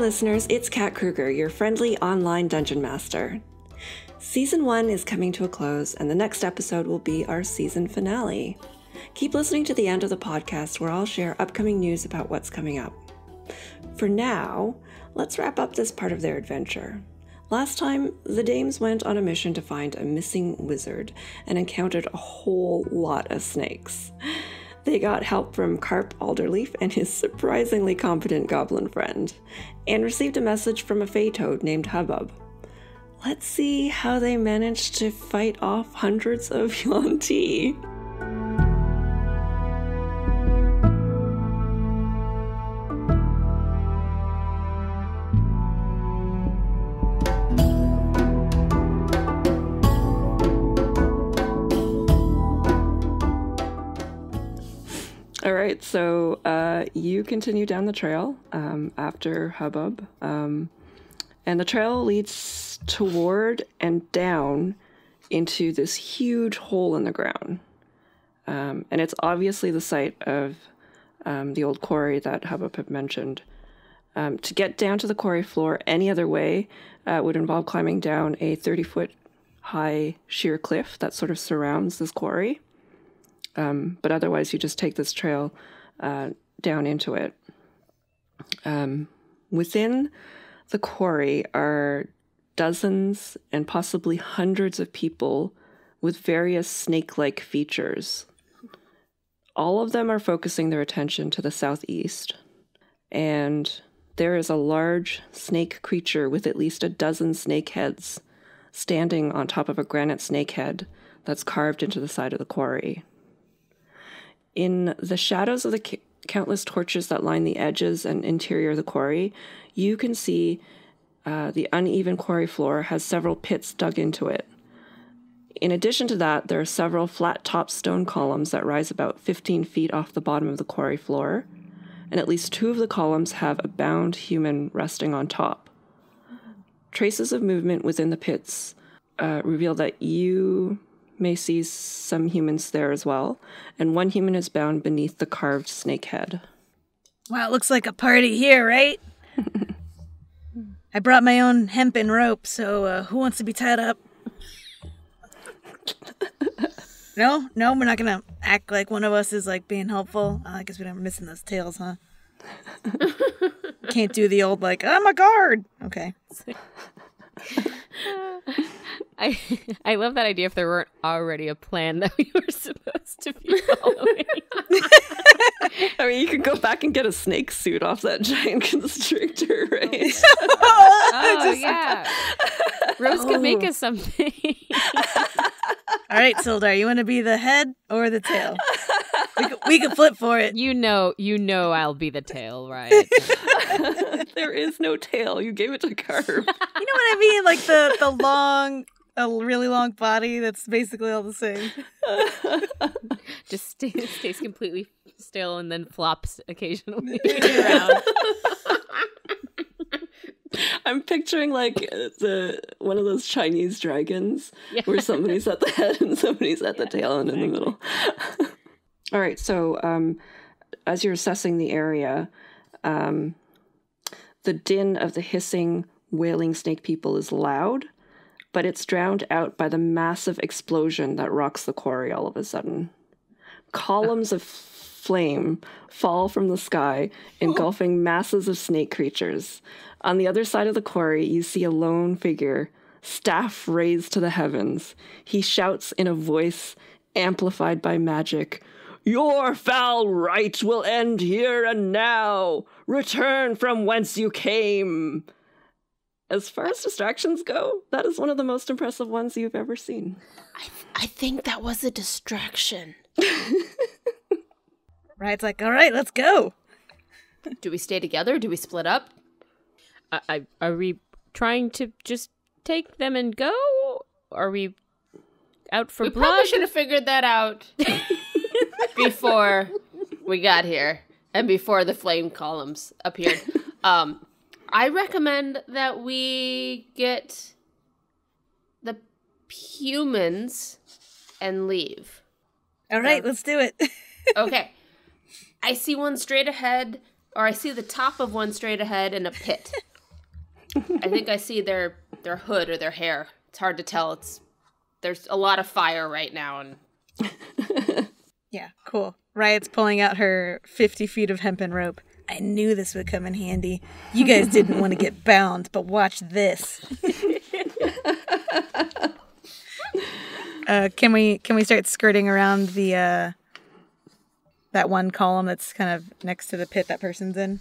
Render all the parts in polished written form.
listeners, it's Kat Kruger, your friendly online dungeon master. Season 1 is coming to a close, and the next episode will be our season finale. Keep listening to the end of the podcast where I'll share upcoming news about what's coming up. For now, let's wrap up this part of their adventure. Last time, the dames went on a mission to find a missing wizard and encountered a whole lot of snakes. They got help from Carp Alderleaf and his surprisingly competent goblin friend, and received a message from a fey toad named Hubbub. Let's see how they managed to fight off hundreds of Yaun-ti. All right, so you continue down the trail after Hubbub, and the trail leads toward and down into this huge hole in the ground, and it's obviously the site of the old quarry that Hubbub had mentioned. To get down to the quarry floor any other way would involve climbing down a 30-foot high sheer cliff that sort of surrounds this quarry. But otherwise, you just take this trail down into it. Within the quarry are dozens and possibly hundreds of people with various snake-like features. All of them are focusing their attention to the southeast, and there is a large snake creature with at least a dozen snake heads standing on top of a granite snake head that's carved into the side of the quarry. In the shadows of the countless torches that line the edges and interior of the quarry, you can see the uneven quarry floor has several pits dug into it. In addition to that, there are several flat-topped stone columns that rise about 15 feet off the bottom of the quarry floor, and at least 2 of the columns have a bound human resting on top. Traces of movement within the pits reveal that you may see some humans there as well, and one human is bound beneath the carved snake head. Wow, it looks like a party here, right? I brought my own hempen rope, so who wants to be tied up? No, we're not gonna act like one of us is like being helpful. I guess we're missing those tails, huh? Can't do the old like, I'm a guard. Okay. I love that idea if there weren't already a plan that we were supposed to be following. I mean, you could go back and get a snake suit off that giant constrictor, right? Yeah. Rose could make us something. All right, Sildar, you want to be the head or the tail? We could flip for it. You know I'll be the tail, right? There is no tail. You gave it to Carp. You know what I mean? Like the long, a really long body that's basically all the same. Just stays completely still and then flops occasionally around. I'm picturing like one of those Chinese dragons where somebody's at the head and somebody's at the tail and in the middle. All right, so as you're assessing the area, the din of the hissing, wailing snake people is loud, but it's drowned out by the massive explosion that rocks the quarry all of a sudden. Columns of flame fall from the sky, engulfing masses of snake creatures. On the other side of the quarry, you see a lone figure, staff raised to the heavens. He shouts in a voice amplified by magic, "Your foul rite will end here and now! Return from whence you came!" As far as distractions go, that is one of the most impressive ones you've ever seen. I think that was a distraction. Right, it's like, all right, let's go. Do we stay together? Do we split up? Are we trying to just take them and go? Are we out for blood? We probably should have figured that out before we got here and before the flame columns appeared. I recommend that we get the humans and leave. All right, let's do it. Okay. I see one straight ahead, or I see the top of one straight ahead in a pit. I think I see their hood or their hair. It's hard to tell. There's a lot of fire right now, and Yeah, cool. Riot's pulling out her 50 feet of hempen rope. I knew this would come in handy. You guys didn't want to get bound, but watch this. Can we start skirting around the that one column that's kind of next to the pit that person's in?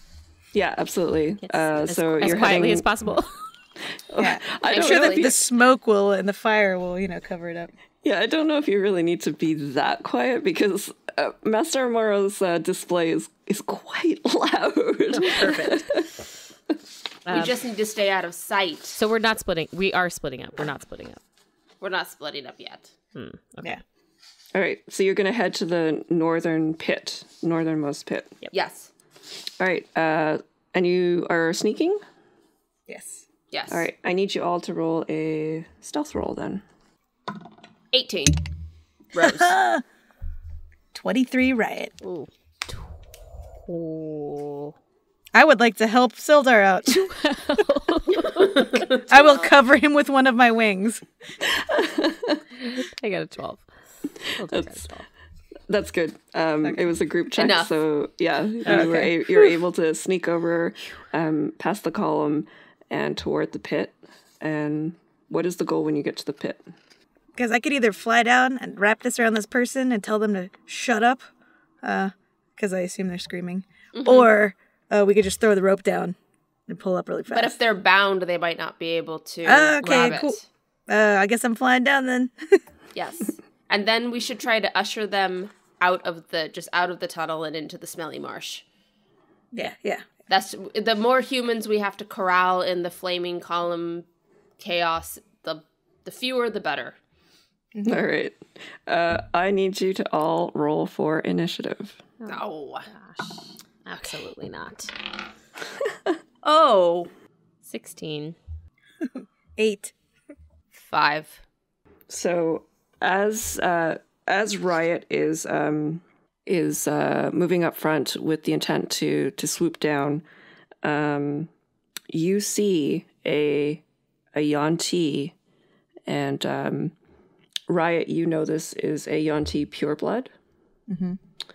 Yeah, absolutely. As So as you're quietly heading... as possible. Yeah, I I'm don't sure know that if you- the smoke will and the fire will, cover it up. Yeah, I don't know if you really need to be that quiet because Master Aumaro's display is quite loud. Perfect. we just need to stay out of sight. So we're not splitting. We are splitting up. We're not splitting up. We're not splitting up yet. Okay. Yeah. All right, so you're going to head to the northernmost pit. Yep. Yes. All right, and you are sneaking? Yes. Yes. All right, I need you all to roll a stealth roll then. 18. Rose. 23 Riot. Ooh. Oh. I would like to help Sildar out. I will cover him with one of my wings. I got a 12. That's good. It was a group check, Enough. so yeah, you Okay. were able to sneak over, past the column, and toward the pit. And what is the goal when you get to the pit? Because I could either fly down and wrap this around this person and tell them to shut up, because I assume they're screaming, or we could just throw the rope down and pull up really fast. But if they're bound, they might not be able to Okay, grab cool. it. I guess I'm flying down then. Yes. And then we should try to usher them out of the tunnel and into the smelly marsh. Yeah. That's the more humans we have to corral in the flaming column chaos, the fewer the better. All right. I need you to all roll for initiative. Oh. Absolutely not. Oh. 16. 8. 5. So as Riot is moving up front with the intent to swoop down, you see a Yaun-ti, and Riot, you know this is a Yaun-ti pureblood. Mm-hmm.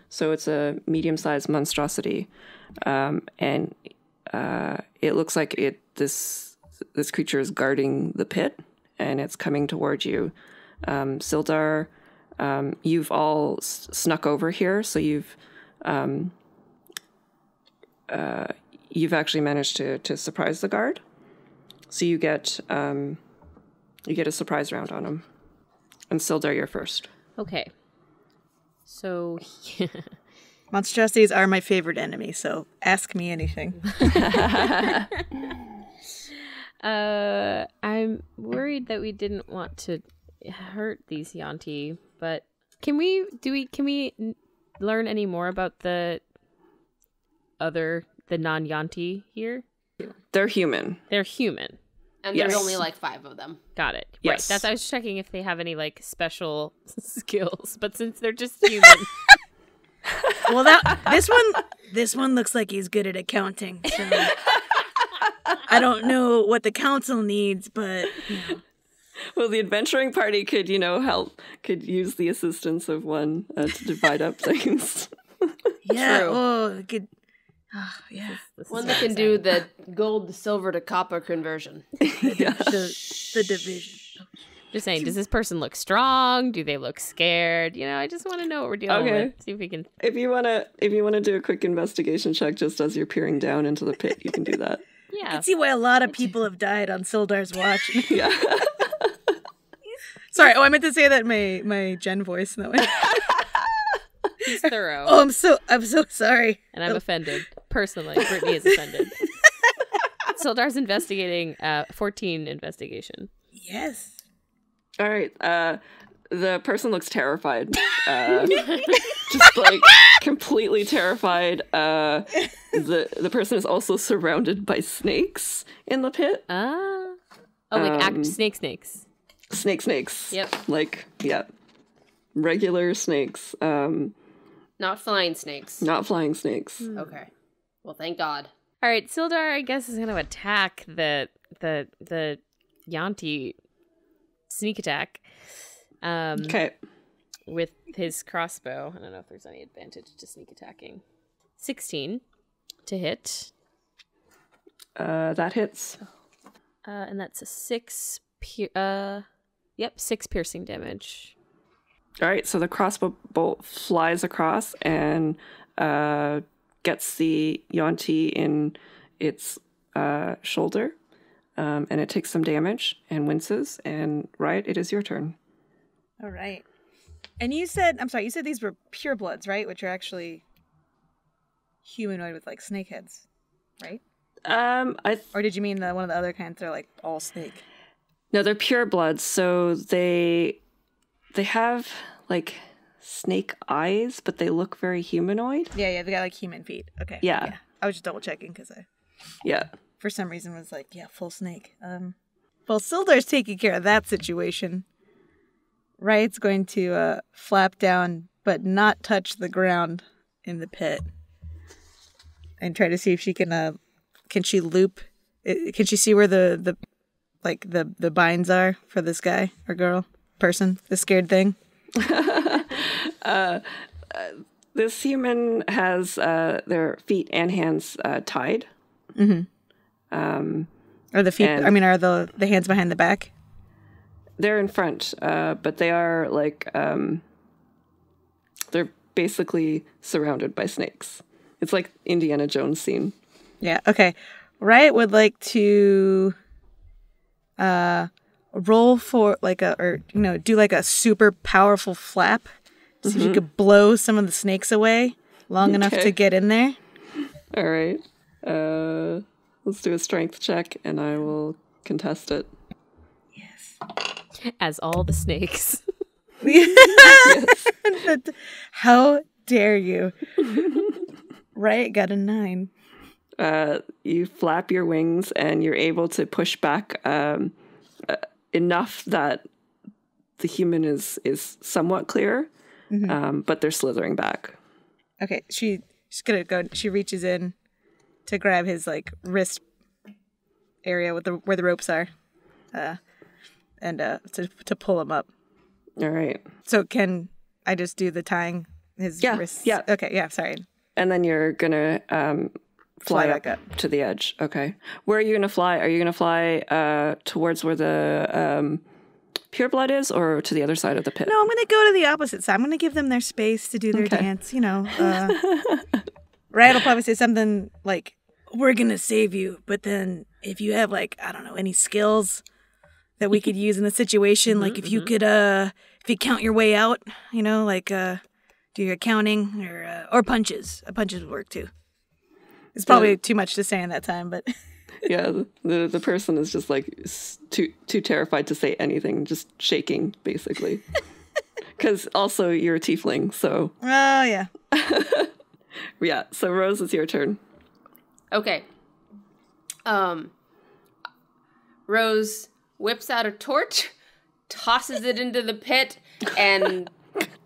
So it's a medium-sized monstrosity, and it looks like this creature is guarding the pit, and it's coming toward you. Sildar, you've all snuck over here, so you've actually managed to surprise the guard. So you get a surprise round on him. And Sildar, you're first. Okay. So, Monstrosities are my favorite enemy, so ask me anything. I'm worried that we didn't want to hurt these Yaun-ti, but can we learn any more about the non-Yaun-ti here? They're human. They're human. And Yes. there's only like 5 of them. Got it. Yes. Right. I was checking if they have any like special skills, but since they're just human. Well, this one looks like he's good at accounting. So I don't know what the council needs, but Well, the adventuring party could use the assistance of one to divide up things. yeah. True. Oh, good. Oh, yeah. This is One what that can I'm do saying. the gold to silver to copper conversion. Yeah. The division. Just saying, does this person look strong? Do they look scared? I just want to know what we're dealing Okay. with. See if we can. If you wanna do a quick investigation check just as you're peering down into the pit, you can do that. I Yeah. can see why a lot of people have died on Sildar's watch. Yeah. Sorry. Oh, I meant to say that in my Jen voice. No. He's thorough. Oh, I'm so sorry. And I'm offended. Personally, Brittni is offended. Sildar's investigating 14 investigation. Yes. All right. The person looks terrified. Just like completely terrified. The person is also surrounded by snakes in the pit. Oh, like snakes. Snakes. Yep. Like, yeah. Regular snakes. Not flying snakes. Not flying snakes. Okay. Well, thank God. All right, Sildar, I guess, is going to attack the the Yaun-ti sneak attack. Okay. With his crossbow. I don't know if there's any advantage to sneak attacking. 16 to hit. That hits. And that's a 6 piercing damage. All right, so the crossbow bolt flies across and gets the Yaun-ti in its shoulder, and it takes some damage and winces. And Riot, it is your turn. All right. And you said these were purebloods, right? Which are actually humanoid with like snake heads, right? Or did you mean one of the other kinds? They're like all snake. No, they're purebloods, so they have like snake eyes, but they look very humanoid. Yeah, they got like human feet. Okay. Yeah. I was just double checking because I for some reason was like, yeah, full snake. Well, Sildar's taking care of that situation. Riot's going to flap down but not touch the ground in the pit and try to see if she can she loop? Can she see where the binds are for this guy or girl, person, the scared thing? This human has their feet and hands tied. Mm-hmm. Are the feet? Are the hands behind the back? They're in front, but they are like they're basically surrounded by snakes. It's like Indiana Jones scene. Yeah. Okay. Riot would like to roll for do like a super powerful flap. See if you could blow some of the snakes away long enough to get in there. All right. Let's do a strength check, and I will contest it. Yes. As all the snakes. Yes. How dare you? Riot got a 9. You flap your wings, and you're able to push back enough that the human is somewhat clear, but they're slithering back. Okay, she's gonna go. She reaches in to grab his like wrist area with where the ropes are, and to pull him up. All right. So can I just do the tying his wrists? Yeah. Okay. Yeah. Sorry. And then you're gonna fly back up to the edge. Okay. Where are you gonna fly? Are you gonna fly towards where the pure blood is, or to the other side of the pit? No, I'm gonna go to the opposite side. I'm gonna give them their space to do their dance. Riot will probably say something like, "We're gonna save you, but then if you have like any skills that we could use in the situation, like if you could if you count your way out, do your accounting or punches. Punches would work too." It's probably too much to say in that time, but yeah, the person is just like too terrified to say anything, just shaking basically. Because also you're a tiefling, so. Oh yeah. Yeah. So Rose, it's your turn. Okay. Rose whips out a torch, tosses it into the pit, and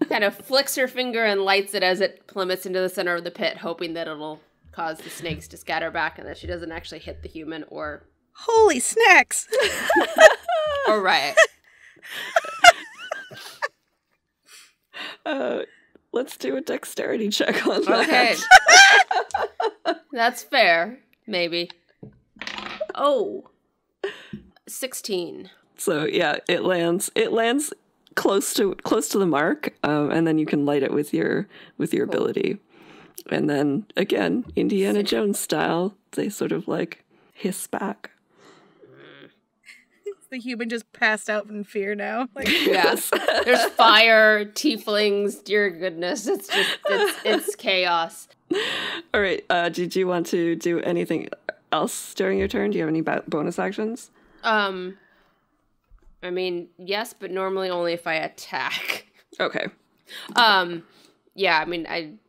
kind of flicks her finger and lights it as it plummets into the center of the pit, hoping that it'll cause the snakes to scatter back and that she doesn't actually hit the human or... Holy snacks! Or Riot. Let's do a dexterity check on that. Okay. That's fair. Maybe. Oh. 16. So yeah, it lands close to the mark, and then you can light it with your ability. And then again, Indiana Jones style, they sort of like hiss back. The human just passed out in fear now. Yes. There's fire, tieflings, dear goodness. It's just it's chaos. All right. Did you want to do anything else during your turn? Do you have any bonus actions? I mean, yes, but normally only if I attack. Okay. Yeah, I mean,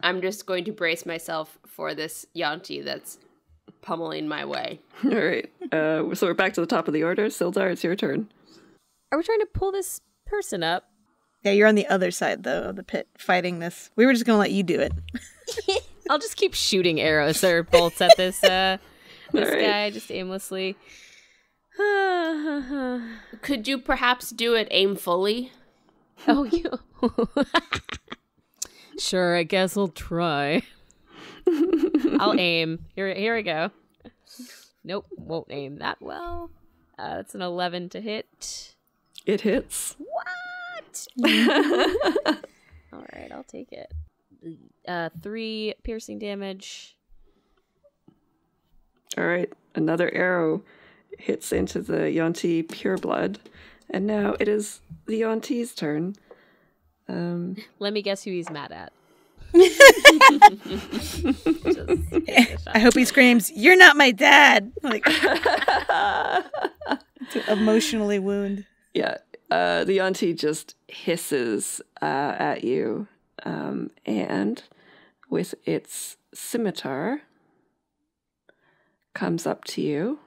I'm just going to brace myself for this Yaun-ti that's pummeling my way. All right. So we're back to the top of the order. Sildar, it's your turn. Are we trying to pull this person up? Yeah, you're on the other side, though, of the pit, fighting this. We were just going to let you do it. I'll just keep shooting arrows or bolts at this This guy just aimlessly. Could you perhaps do it aimfully? Oh, you. Sure, I guess I'll try. I'll aim. Here we go. Nope, won't aim that well. That's an 11 to hit. It hits. What? All right, I'll take it. 3 piercing damage. All right, another arrow hits into the Yaun-ti pureblood, and now it is the Yaun-ti's turn. Let me guess who he's mad at. I hope he screams, "You're not my dad!" Like, to emotionally wound. Yeah, the Yaun-ti just hisses at you, and with its scimitar comes up to you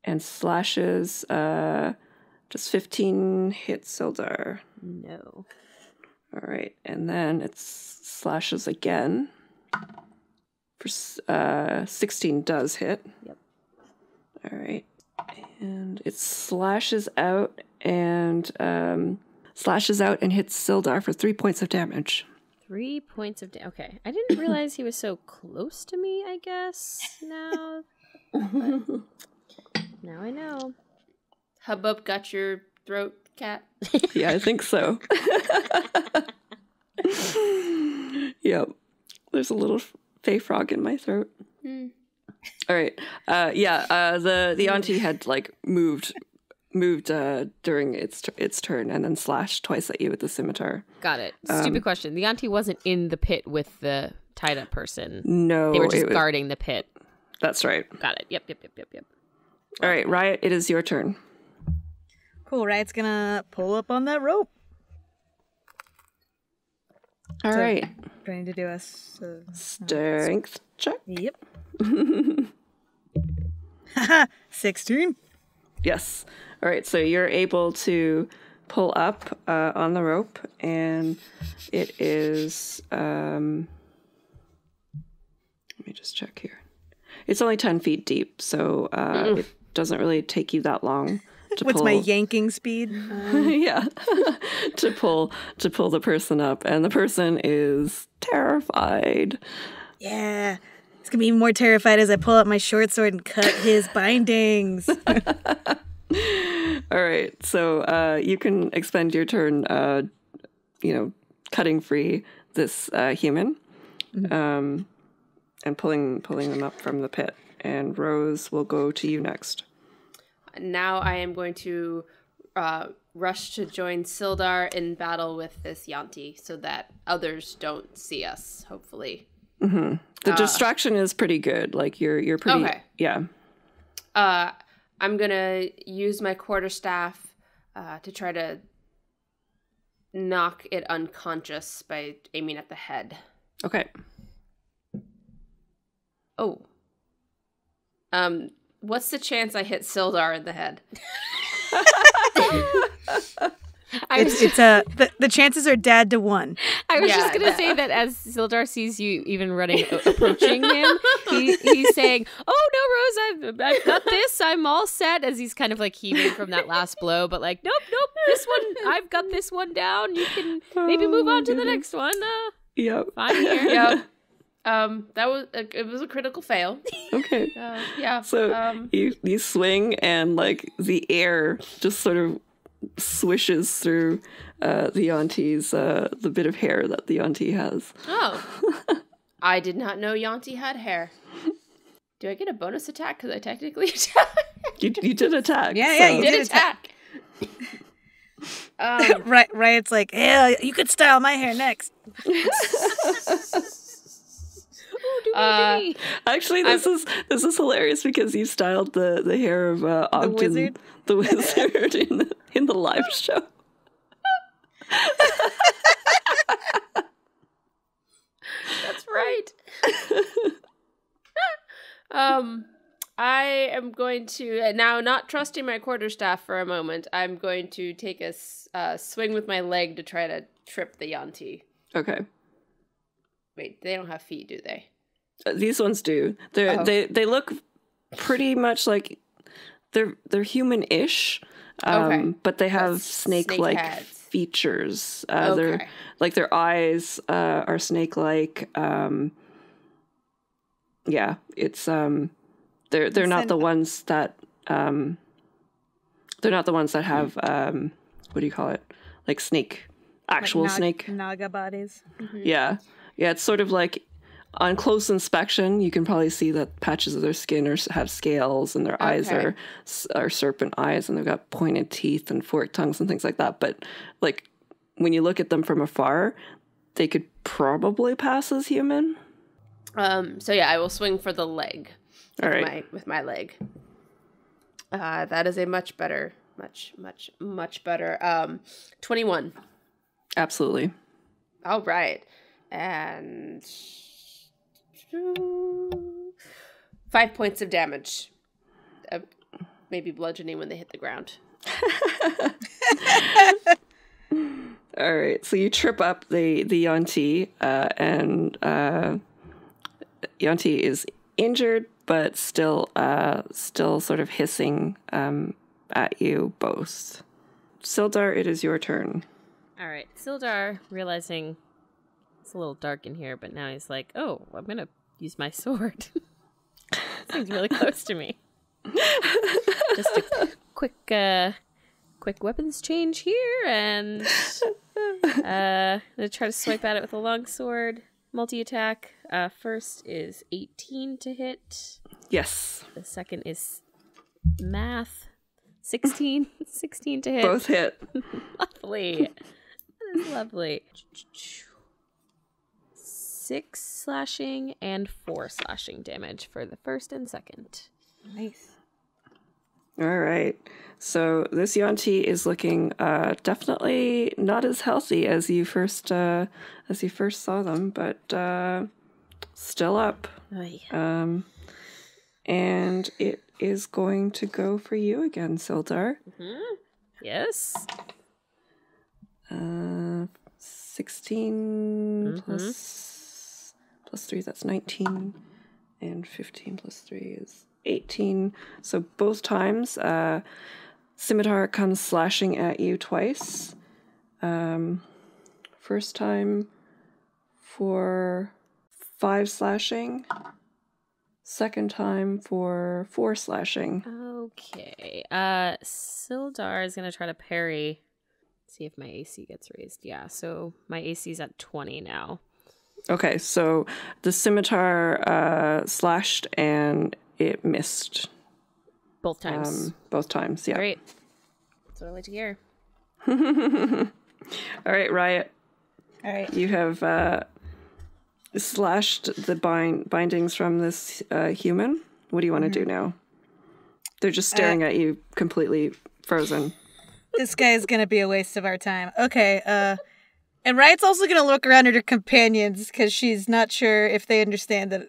and slashes. Does 15 hit Sildar? No. All right, and then it slashes again. For 16 does hit. Yep. All right, and it slashes out and hits Sildar for 3 points of damage. 3 points of damage. Okay, I didn't realize he was so close to me. I guess now. Now I know. Hubbub got your throat, Kat? Yeah, I think so. Yep. There's a little fey frog in my throat. All right. The Yaun-ti had like moved during its turn and then slashed twice at you with the scimitar. Got it. Stupid question. The Yaun-ti wasn't in the pit with the tied up person. No. They were just guarding the pit. That's right. Got it. Yep. All right, Riot, it is your turn. Cool, Riot's gonna pull up on that rope. All right. Trying to do a strength check. Yep. 16. Yes. All right, so you're able to pull up on the rope, and it is... let me just check here. It's only 10 feet deep, so it doesn't really take you that long to What's pull. my yanking speed? Yeah, to pull the person up, and the person is terrified. Yeah, it's gonna be even more terrified as I pull out my short sword and cut his bindings. All right, so you can expend your turn, cutting free this human, and pulling them up from the pit. And Rose will go to you next. Now I am going to rush to join Sildar in battle with this Yaun-ti so that others don't see us, hopefully. Mm-hmm. The distraction is pretty good. Like, you're pretty... Okay. Yeah. I'm going to use my quarterstaff to try to knock it unconscious by aiming at the head. Okay. Oh. What's the chance I hit Sildar in the head? The chances are dad to 1. I was just gonna say that as Sildar sees you even approaching him, he's saying, "Oh no, Rose, I've got this. I'm all set." As he's kind of like heaving from that last blow, but like, nope, this one, I've got this one down. You can maybe move on to the next one. Yep. Fine here. Yep. It was a critical fail. Okay. Yeah. So you swing, and like the air just sort of swishes through the Yaun-ti's the bit of hair that the Yaun-ti has. Oh, I did not know Yaun-ti had hair. Do I get a bonus attack because I technically attacked? You did attack. Yeah, you did attack. Riot's like, yeah, you could style my hair next. Actually, this is hilarious because you styled the hair of Ogden, the wizard in the live show. That's right. I am going to now, not trusting my quarterstaff for a moment, I'm going to take a swing with my leg to try to trip the Yaun-ti. Okay. Wait, they don't have feet, do they? These ones do. They look pretty much like they're human-ish, but they have snake-like features. They're like their eyes are snake-like. Yeah, it's they're not the ones that have what do you call it? Like snake, actual snake. Naga bodies. Mm-hmm. Yeah, it's sort of like on close inspection, you can probably see that patches of their skin have scales, and their eyes are serpent eyes, and they've got pointed teeth and forked tongues and things like that. But like when you look at them from afar, they could probably pass as human. So yeah, I will swing for the leg. All right. With my leg. That is a much better, much better. 21. Absolutely. All right. And 5 points of damage. Maybe bludgeoning when they hit the ground. All right. So you trip up the Yaun-ti, and Yaun-ti is injured, but still sort of hissing at you both. Sildar, it is your turn. All right. Sildar, realizing it's a little dark in here, but now he's like, oh, I'm going to use my sword. Seems really close to me. Just a quick weapons change here, and I'm going to try to swipe at it with a long sword. Multi-attack. First is 18 to hit. Yes. The second is math. 16 to hit. Both hit. Lovely. That is lovely. 6 slashing and 4 slashing damage for the first and second. Nice. All right. So this Yaun-ti is looking definitely not as healthy as you first saw them, but still up. And it is going to go for you again, Sildar. Mm-hmm. Yes. 16 plus 3, that's 19. And 15 plus 3 is 18. So both times, Scimitar comes slashing at you twice. First time for 5 slashing. Second time for 4 slashing. Okay. Sildar is going to try to parry. See if my AC gets raised. Yeah, so my AC is at 20 now. Okay, so the scimitar slashed and it missed. Both times. Both times, yeah. Great. That's what I like to hear. All right, Riot. All right. You have slashed the bindings from this human. What do you want to do now? They're just staring at you, completely frozen. This guy is going to be a waste of our time. Okay, and Riot's also going to look around at her companions because she's not sure if they understand that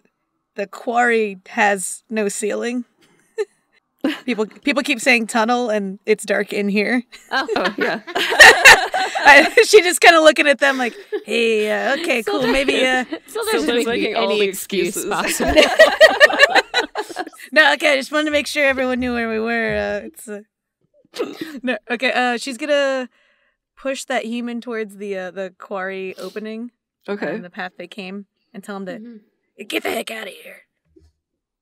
the quarry has no ceiling. People keep saying tunnel, and it's dark in here. Oh yeah. She just kind of looking at them like, hey, okay, cool, maybe. Sildar's making all the excuses possible. No, okay, I just wanted to make sure everyone knew where we were. No, okay. She's gonna push that human towards the quarry opening. Okay. The path they came, and tell him to get the heck out of here.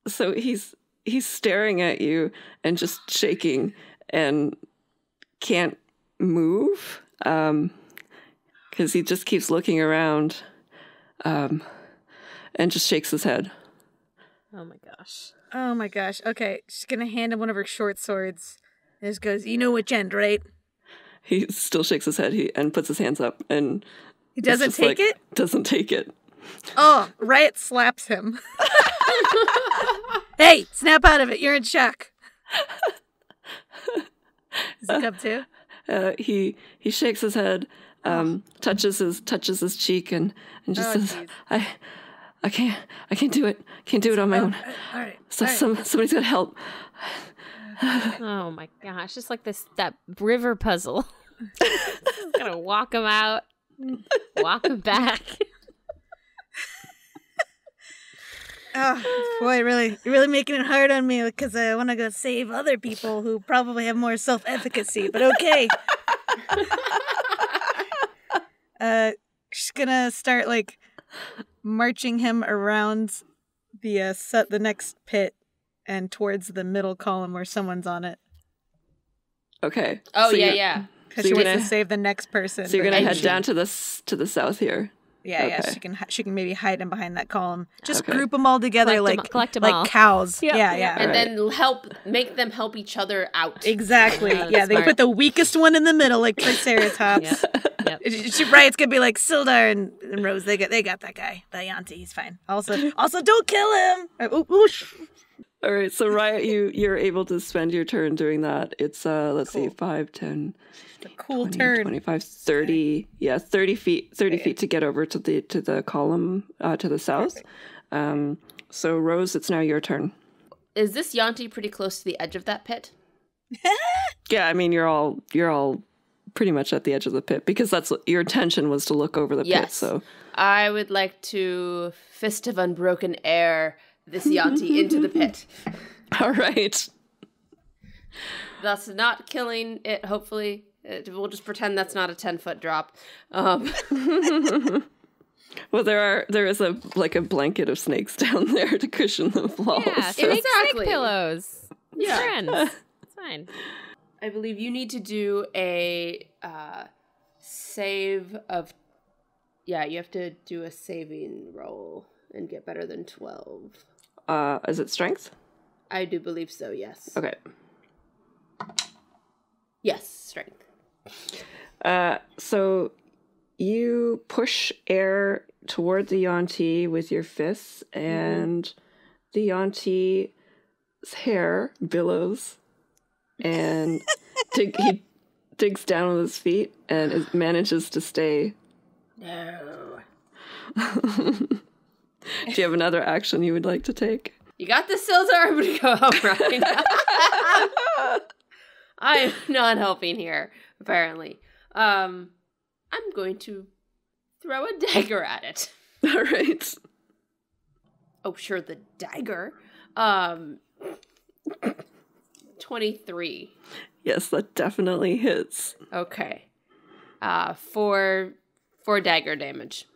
So he's staring at you and just shaking and can't move because he just keeps looking around and just shakes his head. Oh my gosh. Oh my gosh. Okay, she's gonna hand him one of her short swords. And just goes, you know which end, right? He still shakes his head and puts his hands up and he doesn't take it? Doesn't take it. Oh, Riot slaps him. Hey, snap out of it. You're in shock. Does he come too? He shakes his head, touches his cheek and just says, geez. I can't do it. Can't do it on my own. All right. So somebody's got to help. Oh my gosh, just like that river puzzle. Gotta walk him out, walk him back. Oh, boy, you're really making it hard on me because I want to go save other people who probably have more self-efficacy, but okay. She's gonna start, like, marching him around the next pit and towards the middle column where someone's on it. Okay. Oh, so yeah. Because she wants to save the next person. So you're gonna head down to the south here. Yeah, okay. yeah. She can maybe hide him behind that column. Just group them all together, collect them like all. cows. Yep. Yeah. And then make them help each other out. Exactly. Yeah, they put the weakest one in the middle, like Triceratops. Yep. It's gonna be like Sildar and Rose. They got that guy, the Yaun-ti. He's fine. Also, don't kill him. All right, so Riot, you're able to spend your turn doing that. It's let's see, 5, 10, a cool 20, turn. 25, 30. Yeah, 30 feet. 30 feet to get over to the column to the south. So Rose, it's now your turn. Is this Yaun-ti pretty close to the edge of that pit? Yeah, I mean you're all pretty much at the edge of the pit because that's what your intention was to look over the pit. So I would like to Fist of Unbroken Air this Yaun-ti into the pit. All right. Thus not killing it, hopefully. We'll just pretend that's not a 10-foot drop. Well, there is a blanket of snakes down there to cushion the fall. Yeah, so. snake pillows. Yeah. Friends. It's fine. I believe you need to do a save of... Yeah, you have to do a saving roll and get better than 12. Is it strength? I do believe so, yes. Okay. Yes, strength. So you push air toward the Yaun-ti with your fists, and the Yaun-ti's hair billows, and he digs down with his feet and it manages to stay. No. Do you have another action you would like to take? You got this, Sildar? I'm gonna go home right now. I'm not helping here, apparently. I'm going to throw a dagger at it. All right. Oh, sure, the dagger. 23. Yes, that definitely hits. Okay. 4 dagger damage.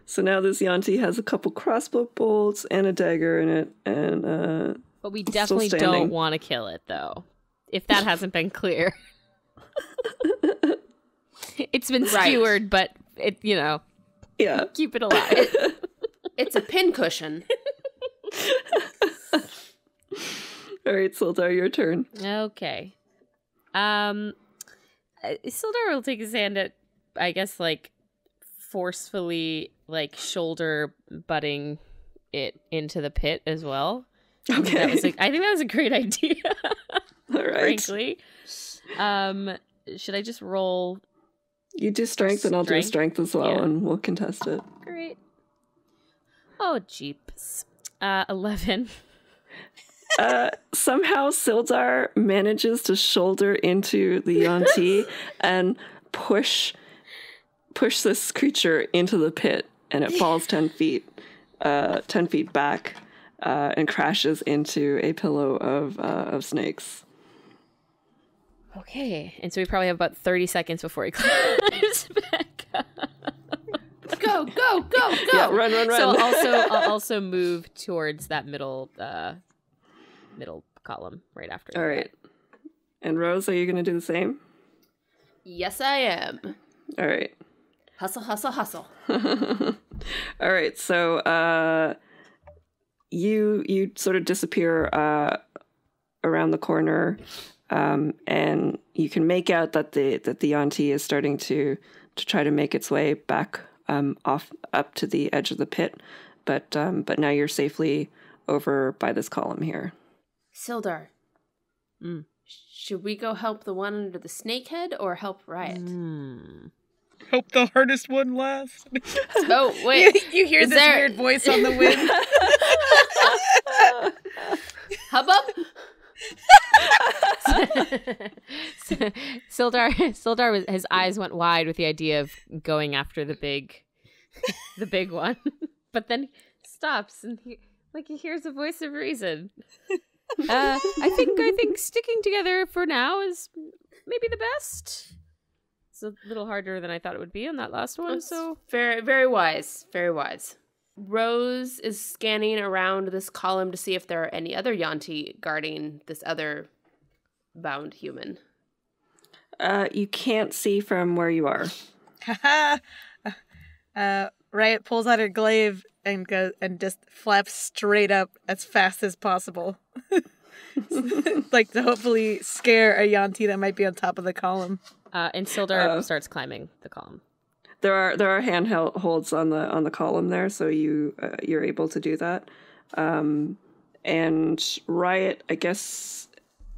So now this Yaun-ti has a couple crossbow bolts and a dagger in it, and but we definitely don't want to kill it, though. If that hasn't been clear. It's been skewered, but it, yeah, keep it alive. It's a pincushion. All right, Sildar, your turn. Okay. Sildar will take his hand at, I guess, forcefully, shoulder butting it into the pit as well. Okay. I think that was a great idea. All right. Frankly. Should I just roll? You do strength, and I'll do strength as well, Yeah. and we'll contest it. Great. Oh, jeeps. 11. Somehow Sildar manages to shoulder into the Yaun-ti and push this creature into the pit, and it falls 10 feet back, and crashes into a pillow of snakes. Okay, and so we probably have about 30 seconds before he climbs back up. Go! Yeah, run. So I'll also move towards that middle column right after. All right. And Rose, are you going to do the same? Yes, I am. All right. Hustle. All right. So you sort of disappear around the corner, and you can make out that the Yaun-ti is starting to try to make its way back up to the edge of the pit, but now you're safely over by this column here. Sildar. Should we go help the one under the snake head or help Riot? Hope the hardest one last. Oh, wait. You hear this weird voice on the wind. Hubbub? Sildar, his eyes went wide with the idea of going after the big one, but then stops and Like he hears the voice of reason. I think sticking together for now is maybe the best. It's a little harder than I thought it would be on that last one. So very, very wise. Very wise. Rose is scanning around this column to see if there are any other Yaun-ti guarding this other bound human. You can't see from where you are. Riot pulls out her glaive and goes and just flaps straight up as fast as possible. Like to hopefully scare a Yaun-ti that might be on top of the column. And Sildar starts climbing the column. There are handholds on the column there, so you're able to do that. And Riot, I guess,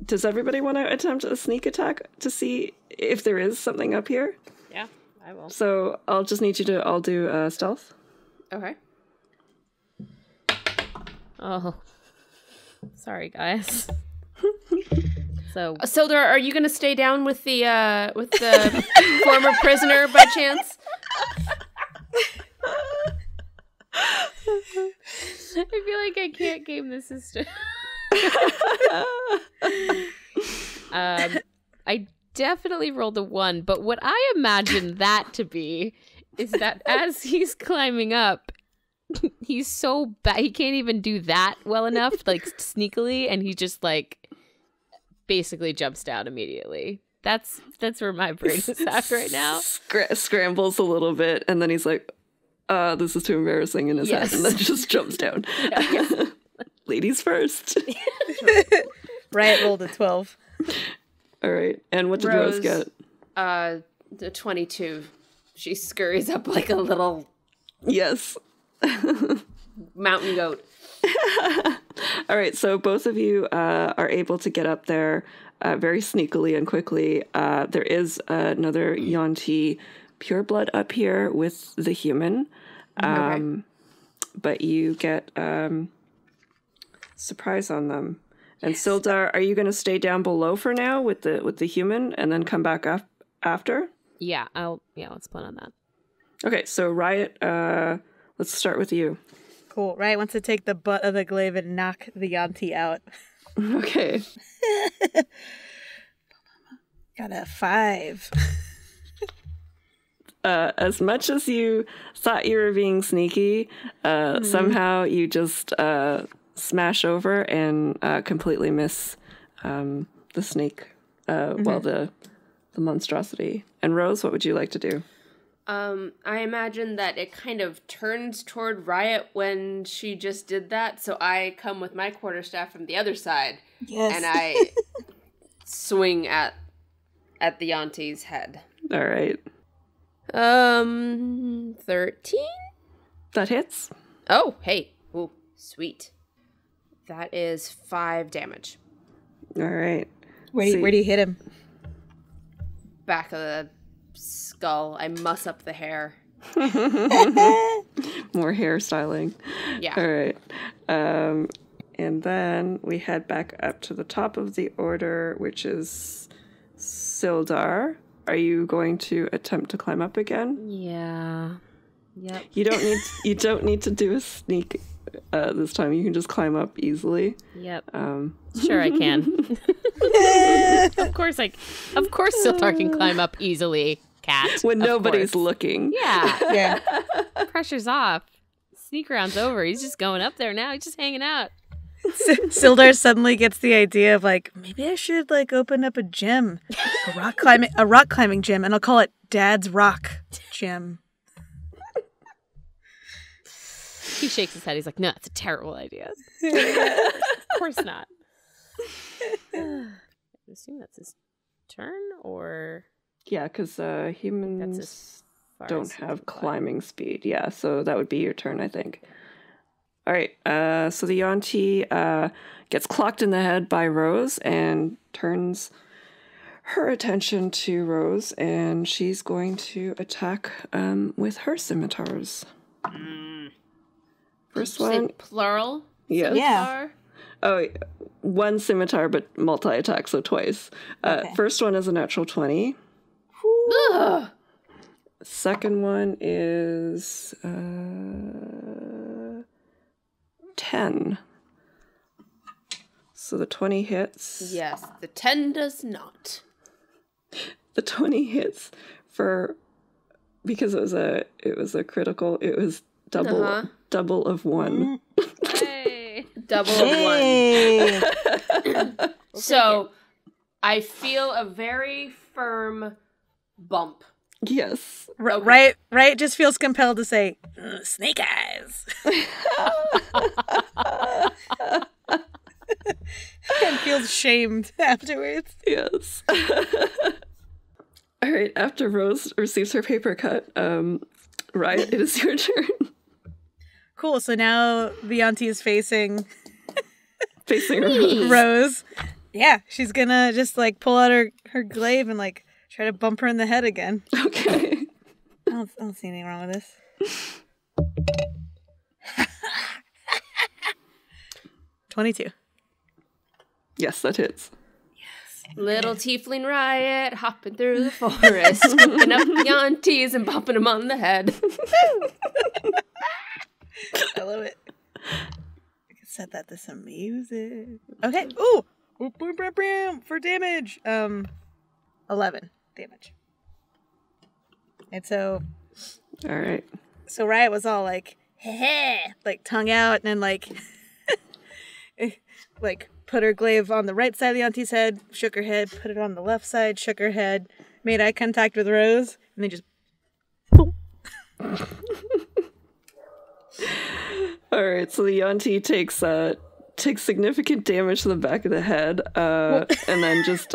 does everybody want to attempt a sneak attack to see if there is something up here? Yeah, I will. So I'll just need you to all do stealth. Okay. Oh, sorry, guys. So, Sildar, are you going to stay down with the former prisoner by chance? I feel like I can't game the system. I definitely rolled a 1, but what I imagine that to be is that as he's climbing up, he's so bad he can't even do that well enough, like sneakily, and he just like basically jumps down immediately. That's where my brain is at right now. Scrambles a little bit, and then he's like, this is too embarrassing in his head, and then just jumps down. Yeah. Ladies first. Riot rolled a 12. All right. And what did Rose get? The 22. She scurries up like a little Yes. mountain goat. All right. So both of you are able to get up there very sneakily and quickly. There is another Yaun-ti pureblood up here with the human. Okay. But you get surprise on them. And Sildar, are you going to stay down below for now with the human and then come back up after? Yeah, let's plan on that. Okay, so Riot, let's start with you. Cool. Riot wants to take the butt of the glaive and knock the Yaun-ti out. Okay. Got a 5. As much as you thought you were being sneaky, somehow you just smash over and completely miss the snake, well, the monstrosity. And Rose, what would you like to do? I imagine that it kind of turns toward Riot when she just did that, so I come with my quarterstaff from the other side, and I swing at the Yaun-ti's head. All right. 13? That hits. Oh, hey. Ooh, sweet. That is 5 damage. All right. Where do you hit him? Back of the skull. I muss up the hair. More hairstyling. Yeah. All right. And then we head back up to the top of the order, which is Sildar. Are you going to attempt to climb up again? Yeah. Yep. You don't need to do a sneak this time. You can just climb up easily. Yep. Sure I can. Of course Sildar can climb up easily, Kat. When nobody's looking. Yeah. Pressure's off. Sneak round's over. He's just going up there now. He's just hanging out. Sildar suddenly gets the idea of like, maybe I should like open up a gym, a rock climbing gym, and I'll call it Dad's Rock Gym. He shakes his head. He's like, no, it's a terrible idea. Of course not. I assume that's his turn, or Yeah, because humans far don't as he have can climb. climbing speed. Yeah, so that would be your turn, I think. All right, so the Yaun-ti gets clocked in the head by Rose and turns her attention to Rose, and she's going to attack with her scimitars. First Did you say one, plural? yeah. Yeah. Oh, one scimitar, but multi-attack, so twice. Okay. First one is a natural 20. Ugh. Second one is 10. 10. So the 20 hits. Yes, the 10 does not. The 20 hits because it was a critical. It was double of 1. Hey. Double of 1. So I feel a very firm bump. Yes. Right just feels compelled to say, snake eyes. And feels shamed afterwards. Yes. All right, after Rose receives her paper cut, Riot, it is your turn. Cool, so now the Yaun-ti is facing Rose. Rose. Yeah, she's gonna just like pull out her glaive and like try to bump her in the head again. Okay. I don't see anything wrong with this. 22. Yes, that hits. Little tiefling Riot hopping through the forest, scooping up Yaun-tis and bumping them on the head. I love it. I can set that to some music. Okay. Ooh! For damage. 11 damage. And so... All right. So Riot was all like, heh, like tongue out, and then like... like put her glaive on the right side of the Yaun-ti's head, shook her head, put it on the left side, shook her head, made eye contact with Rose, and then just boom. All right, so the Yaun-ti takes significant damage to the back of the head, and then just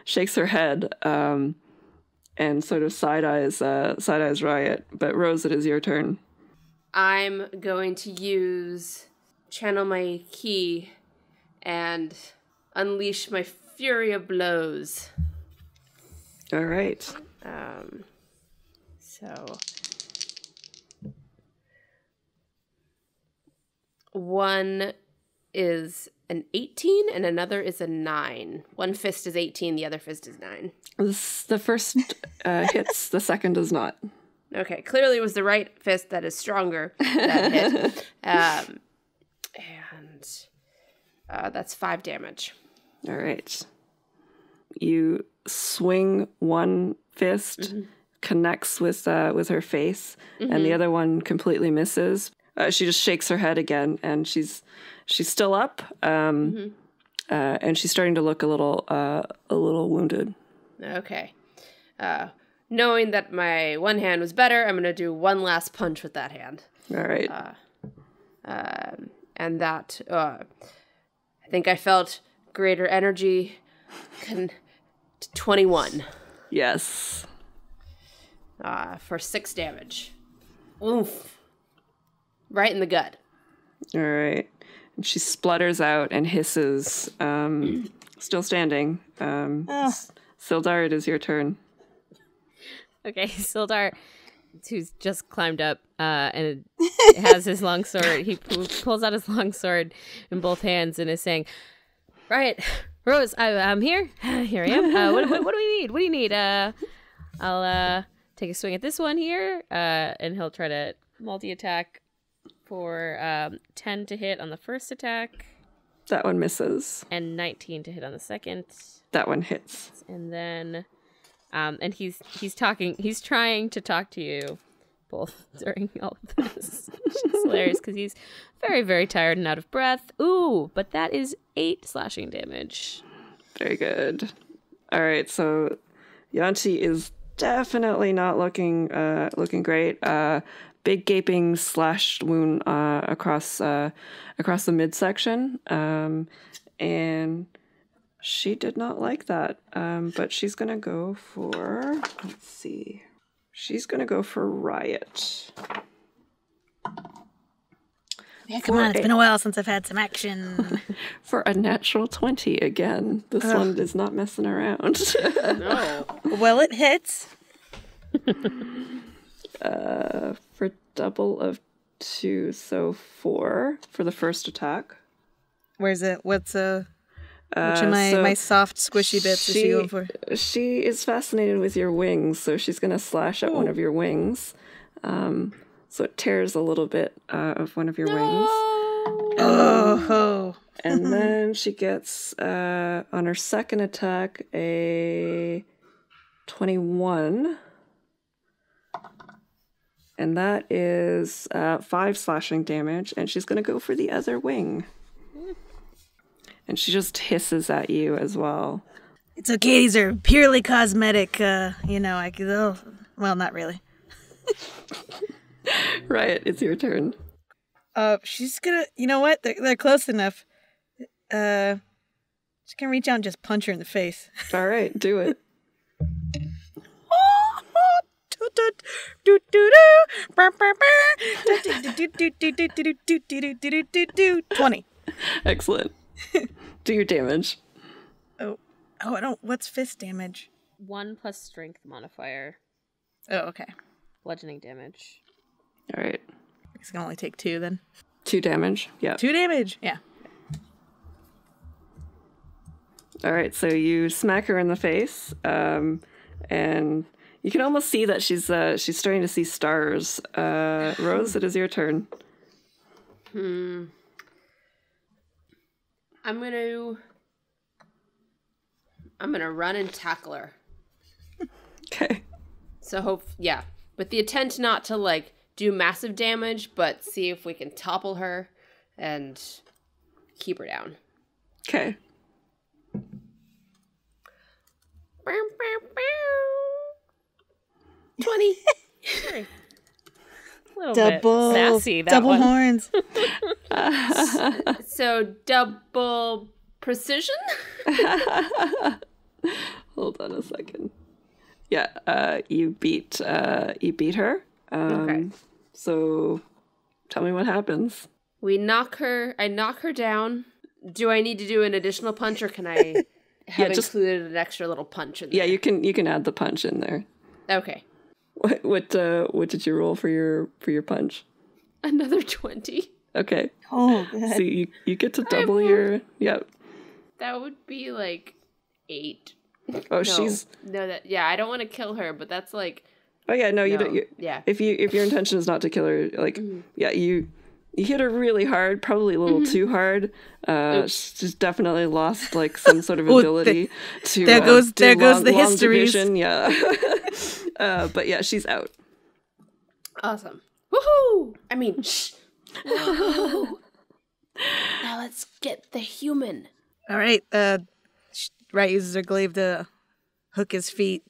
shakes her head, and sort of side eyes Riot. But Rose, it is your turn. I'm going to channel my ki and unleash my fury of blows. All right. So one is an 18 and another is a 9. One fist is 18, the other fist is 9. The first hits, the second does not. Okay, clearly it was the right fist that is stronger that hit. And that's 5 damage. All right. You swing one fist, connects with her face, and the other one completely misses. She just shakes her head again, and she's still up, and she's starting to look a little wounded. Okay. Knowing that my one hand was better, I'm going to do one last punch with that hand. All right. And that, I think I felt greater energy. 21. Yes. For 6 damage. Oof. Right in the gut. All right. And she splutters out and hisses, still standing. Sildar, it is your turn. Okay, Sildar, who's just climbed up and has his long sword. He pulls out his long sword in both hands and is saying, "Right, Rose, I'm here. Here I am. What do we need? What do you need? I'll take a swing at this one here, and he'll try to multi-attack for 10 to hit on the first attack. That one misses. And 19 to hit on the second. That one hits. And then, and he's trying to talk to you both during all of this. It's hilarious because he's very, very tired and out of breath. Ooh, but that is 8 slashing damage. Very good. All right, so Yaun-ti is definitely not looking great. Big gaping slashed wound across the midsection, and she did not like that. But she's gonna go for, let's see, she's gonna go for Riot. Yeah, come on, it's been a while since I've had some action. For a natural 20 again. This one is not messing around. No. Well, it hits. For double of 2, so 4 for the first attack. Where's it? Which of my soft, squishy bits is she going for? She is fascinated with your wings, so she's going to slash at one of your wings. So it tears a little bit of one of your wings. Oh. And then she gets, on her second attack, a 21. And that is 5 slashing damage. And she's going to go for the other wing. And she just hisses at you as well. It's okay. These are purely cosmetic. Well, not really. Right. It's your turn. She's gonna. You know what? They're close enough. She's gonna reach out and just punch her in the face. All right. Do it. 20. Excellent. Do your damage. Oh, I don't. What's fist damage? 1 plus strength modifier. Oh, okay. Bludgeoning damage. All right. It's gonna only take 2 then. 2 damage. Yeah. 2 damage. Yeah. All right. So you smack her in the face, and you can almost see that she's starting to see stars. Rose, it is your turn. I'm gonna run and tackle her. Okay. So with the intent not to like do massive damage, but see if we can topple her and keep her down. Okay. 20. A little Double bit sassy, that double one. horns. So double precision? Hold on a second. Yeah, you beat her. Okay. So tell me what happens. I knock her down. Do I need to do an additional punch, or can I have included an extra little punch in there? Yeah, you can add the punch in there. Okay. What did you roll for your punch? Another 20. Okay. Oh, good. So you get to double your That would be like 8. Oh, she's I don't want to kill her, but that's like. Oh yeah, no, you No. don't. Yeah. If your intention is not to kill her, like you hit her really hard, probably a little too hard. She's definitely lost like some sort of ability to. There goes the long histories. division, yeah. But yeah, she's out. Awesome. Woohoo! I mean, shh. Woohoo! Now let's get the human. All right. Right uses her glaive to hook his feet,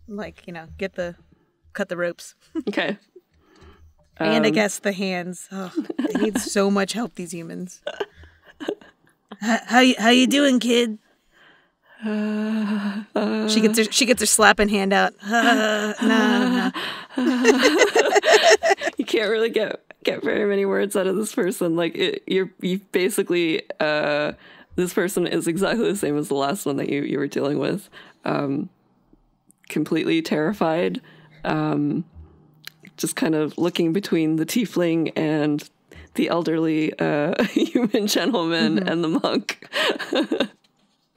like cut the ropes, Okay. and I guess the hands. Oh, they need so much help. These humans. How you doing, kid? She gets her slapping hand out. No. You can't really get very many words out of this person. Like you basically this person is exactly the same as the last one that you were dealing with. Completely terrified. Just kind of looking between the tiefling and the elderly human gentleman and the monk. All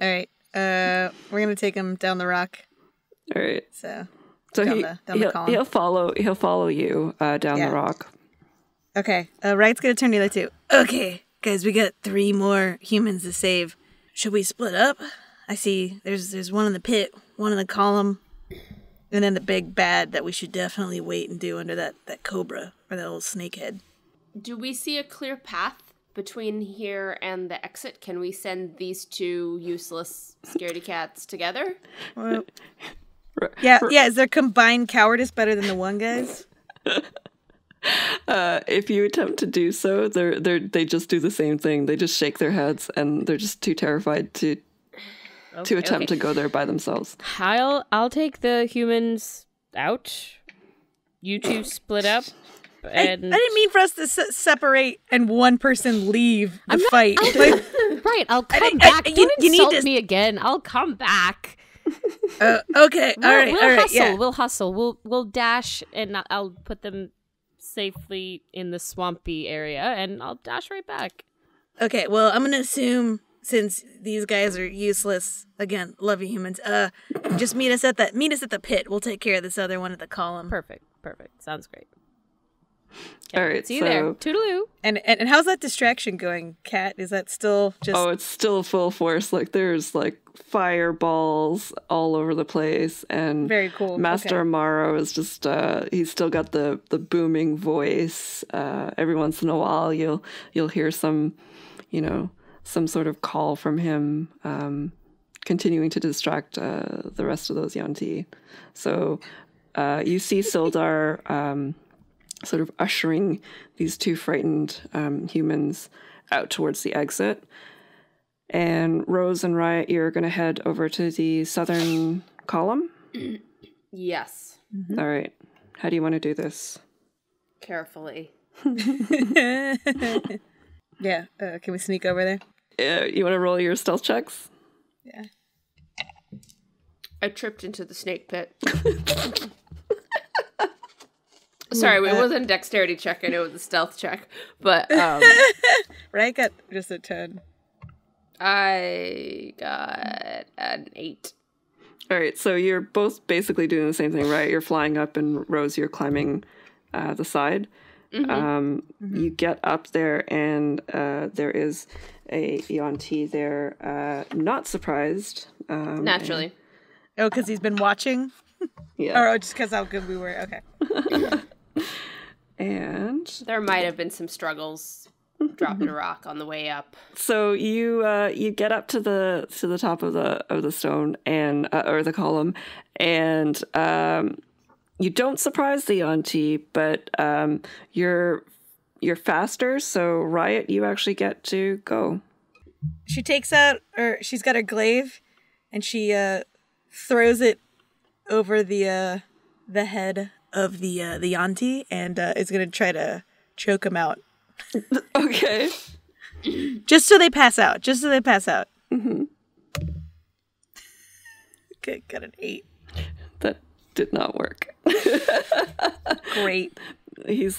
right. We're gonna take him down the rock. All right. So down the column. He'll follow you down the rock. Okay. Wright's gonna turn to the other 2. Okay, guys, we got 3 more humans to save. Should we split up? I see. There's one in the pit, one in the column, and then the big bad that we should definitely wait and do under that cobra or that old snakehead. Do we see a clear path between here and the exit? Can we send these 2 useless scaredy cats together? Well, yeah. Is their combined cowardice better than the one guy's? If you attempt to do so, they just do the same thing. They just shake their heads, and they're just too terrified to attempt to go there by themselves. I'll take the humans out. You 2 split up. And I didn't mean for us to separate and one person leave the fight. Right, I'll come back. You Insult me again. I'll come back. Okay, all right. Hustle. Yeah. We'll hustle. We'll dash, and I'll put them safely in the swampy area, and I'll dash right back. Okay, well, I'm gonna assume since these guys are useless, again, love you humans. Just meet us at the pit. We'll take care of this other one at the column. Perfect. Sounds great. All right, See you there. Toodaloo. And how's that distraction going, Kat? Is that still just... Oh, it's still full force. Like, there's, like, fireballs all over the place. And very cool. Master Aumaro is just, he's still got the booming voice. Every once in a while, you'll hear some, some sort of call from him, continuing to distract the rest of those Yaun-ti. So you see Sildar sort of ushering these two frightened humans out towards the exit. And Rose and Riot, you're going to head over to the southern column? Yes. Mm-hmm. All right. How do you want to do this? Carefully. Yeah. Can we sneak over there? You want to roll your stealth checks? Yeah. I tripped into the snake pit. Sorry, it wasn't a dexterity check. I know it was a stealth check. But, Right? Got just a 10. I got an 8. All right, so you're both basically doing the same thing, right? You're flying up, and Rose, you're climbing the side. You get up there, and there is a Yaun-ti there. Not surprised. Naturally. Oh, because he's been watching? Yeah. Or just because how good we were? Okay. And there might have been some struggles dropping a rock on the way up. So you get up to the top of the stone and or the column, and you don't surprise the Yaun-ti, but you're faster. So Riot, you actually get to go. She takes out, or she's got her glaive, and she throws it over the head of the Yaun-ti, and is gonna try to choke him out. Okay. Just so they pass out. Mm-hmm. Okay, got an 8. That did not work. Great. He's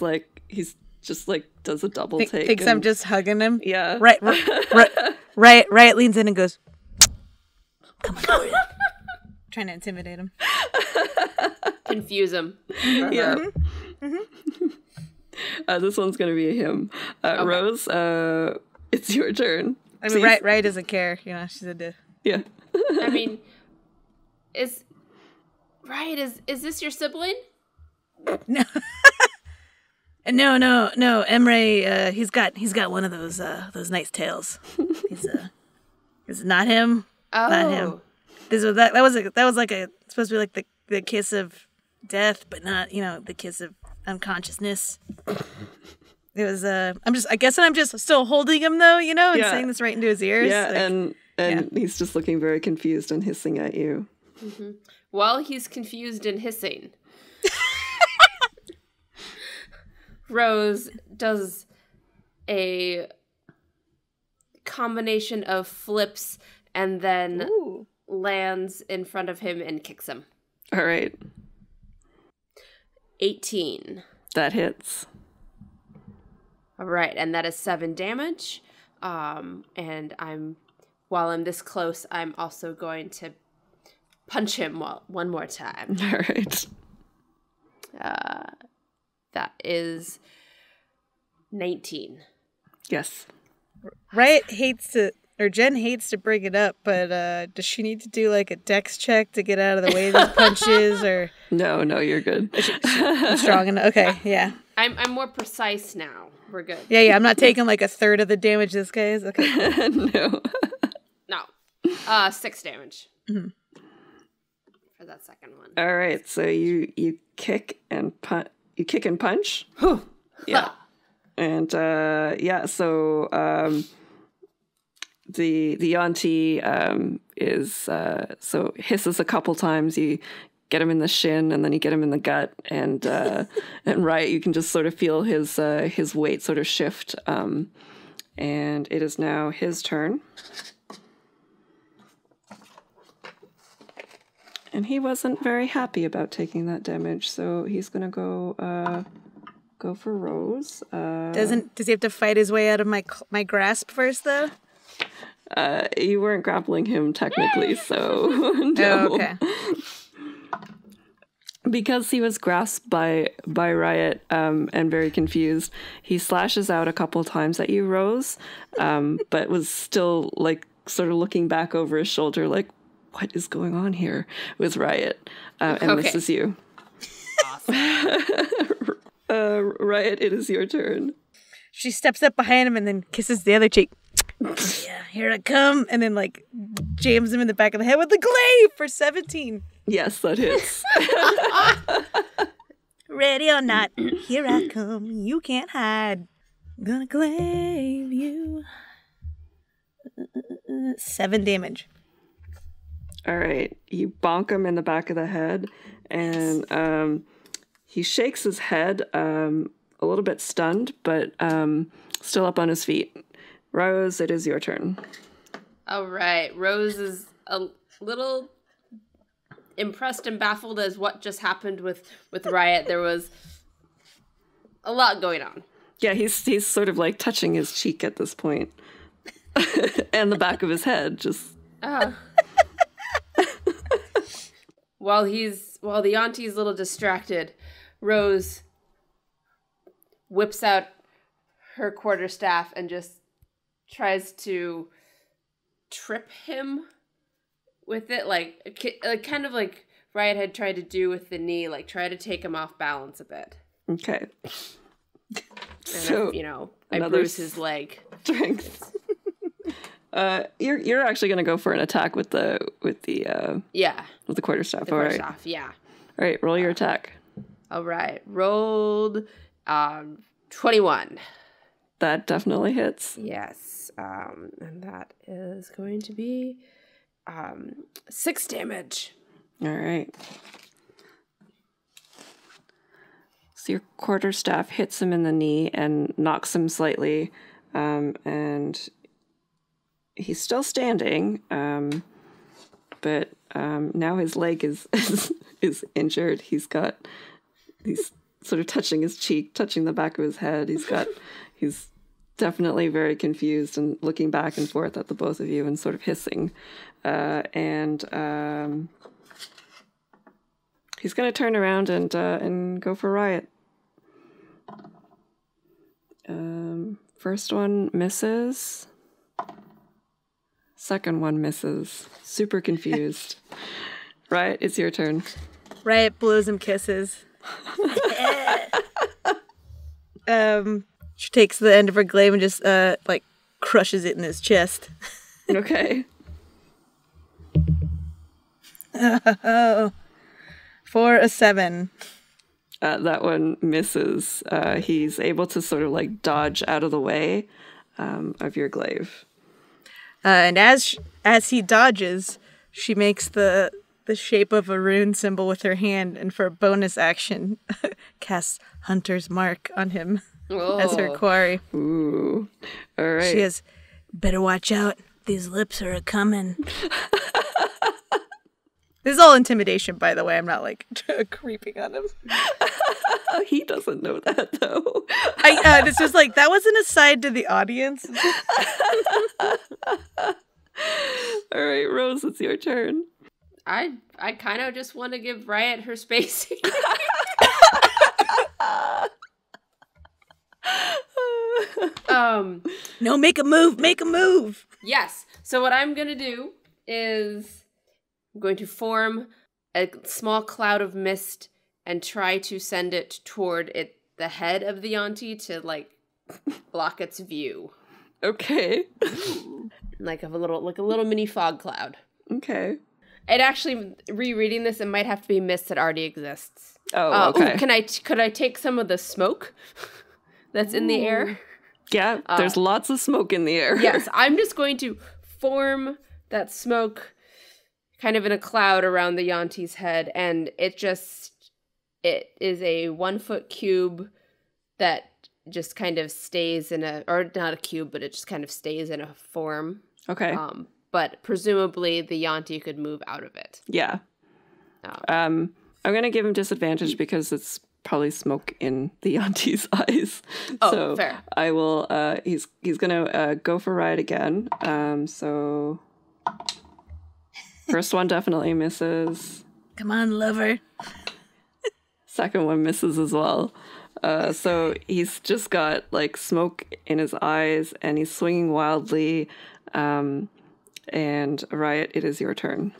just like does a double take. Thinks I'm just hugging him. Yeah. Right leans in and goes, come on. Trying to intimidate him. Confuse him. Yeah. This one's gonna be a him. Okay. Rose, it's your turn. I mean, Riot doesn't care. She's a div. Yeah. I mean, is this your sibling? No. No. Emre, he's got one of those nice tails. Is not him. Oh. Not him. That was like supposed to be like the kiss of death, but not the kiss of unconsciousness. It was I guess I'm just still holding him though, and saying this right into his ears. Yeah, and he's just looking very confused and hissing at you. Mm-hmm. While he's confused and hissing, Rose does a combination of flips and then lands in front of him and kicks him. All right. 18. That hits. All right, and that is 7 damage. And while I'm this close, I'm also going to punch him one more time. All right. That is 19. Yes. Riot Jen hates to bring it up, but does she need to do like a dex check to get out of the way of these punches, or? No, you're good. I'm strong enough. Okay, yeah. I'm more precise now. We're good. Yeah. I'm not taking like a third of the damage this guy is. Okay. No. 6 damage. Mm-hmm. For that second one. All right. So you kick and punch. You kick and punch. Yeah. And so the Yaun-ti is hisses a couple times. You get him in the shin, and then you get him in the gut, and Riot, you can just sort of feel his weight sort of shift. And it is now his turn. And he wasn't very happy about taking that damage, so he's gonna go for Rose. Does he have to fight his way out of my grasp first, though? You weren't grappling him technically, so no. Oh, okay. Because he was grasped by Riot and very confused, he slashes out a couple times at you, Rose, but was still like sort of looking back over his shoulder like, what is going on here with Riot? And misses you. Awesome. Riot, it is your turn. She steps up behind him and then kisses the other cheek. Yeah, here I come. And then like jams him in the back of the head with the glaive for 17. Yes, that hits. Ready or not, here I come. You can't hide. Gonna glaive you. 7 damage. All right. You bonk him in the back of the head, and he shakes his head, a little bit stunned, but still up on his feet. Rose, it is your turn. All right. Rose is a little impressed and baffled as what just happened with Riot. There was a lot going on. Yeah, he's sort of like touching his cheek at this point. And the back of his head, just... While the Yaun-ti's a little distracted, Rose whips out her quarterstaff and just tries to trip him with it, like kind of like Riot had tried to do with the knee, like try to take him off balance a bit. Okay. So I bruise his leg. Strength. You're actually gonna go for an attack with the quarterstaff. The quarterstaff, yeah. All right, roll your attack. All right, rolled 21. That definitely hits. Yes, and that is going to be 6 damage. All right. So your quarterstaff hits him in the knee and knocks him slightly, and he's still standing, but now his leg is injured. He's sort of touching his cheek, touching the back of his head. He's definitely very confused and looking back and forth at the both of you and sort of hissing. And he's going to turn around and go for Riot. First one misses. Second one misses. Super confused. Riot, it's your turn. Riot blows him kisses. She takes the end of her glaive and just crushes it in his chest. Okay. For a 7. That one misses. He's able to sort of like dodge out of the way of your glaive. And as he dodges, she makes the shape of a rune symbol with her hand, and for a bonus action, casts Hunter's Mark on him as her quarry. Ooh. All right. She has, better watch out. These lips are a-coming. This is all intimidation, by the way. I'm not creeping on him. He doesn't know that, though. It's just that was an aside to the audience. All right, Rose, it's your turn. I kind of just want to give Riot her space. No, make a move. Yes. So what I'm going to do is I'm going to form a small cloud of mist and try to send it toward the head of the Yaun-ti to block its view. Okay. Like a little mini fog cloud. Okay. It actually, rereading this, it might have to be mist that already exists. Oh, okay. Could I take some of the smoke that's in the air? Yeah, there's lots of smoke in the air. Yes, I'm just going to form that smoke kind of in a cloud around the Yaun-ti's head, and it is a 1-foot cube that just kind of stays or not a cube, but it just kind of stays in a form. Okay. But presumably the Yaun-ti could move out of it. Yeah. I'm going to give him disadvantage because it's probably smoke in the Yaun-ti's eyes. Oh, so fair. I will, he's going to go for Riot again. So first one definitely misses. Come on, lover. Second one misses as well. So he's just got like smoke in his eyes and he's swinging wildly. And Riot, it is your turn.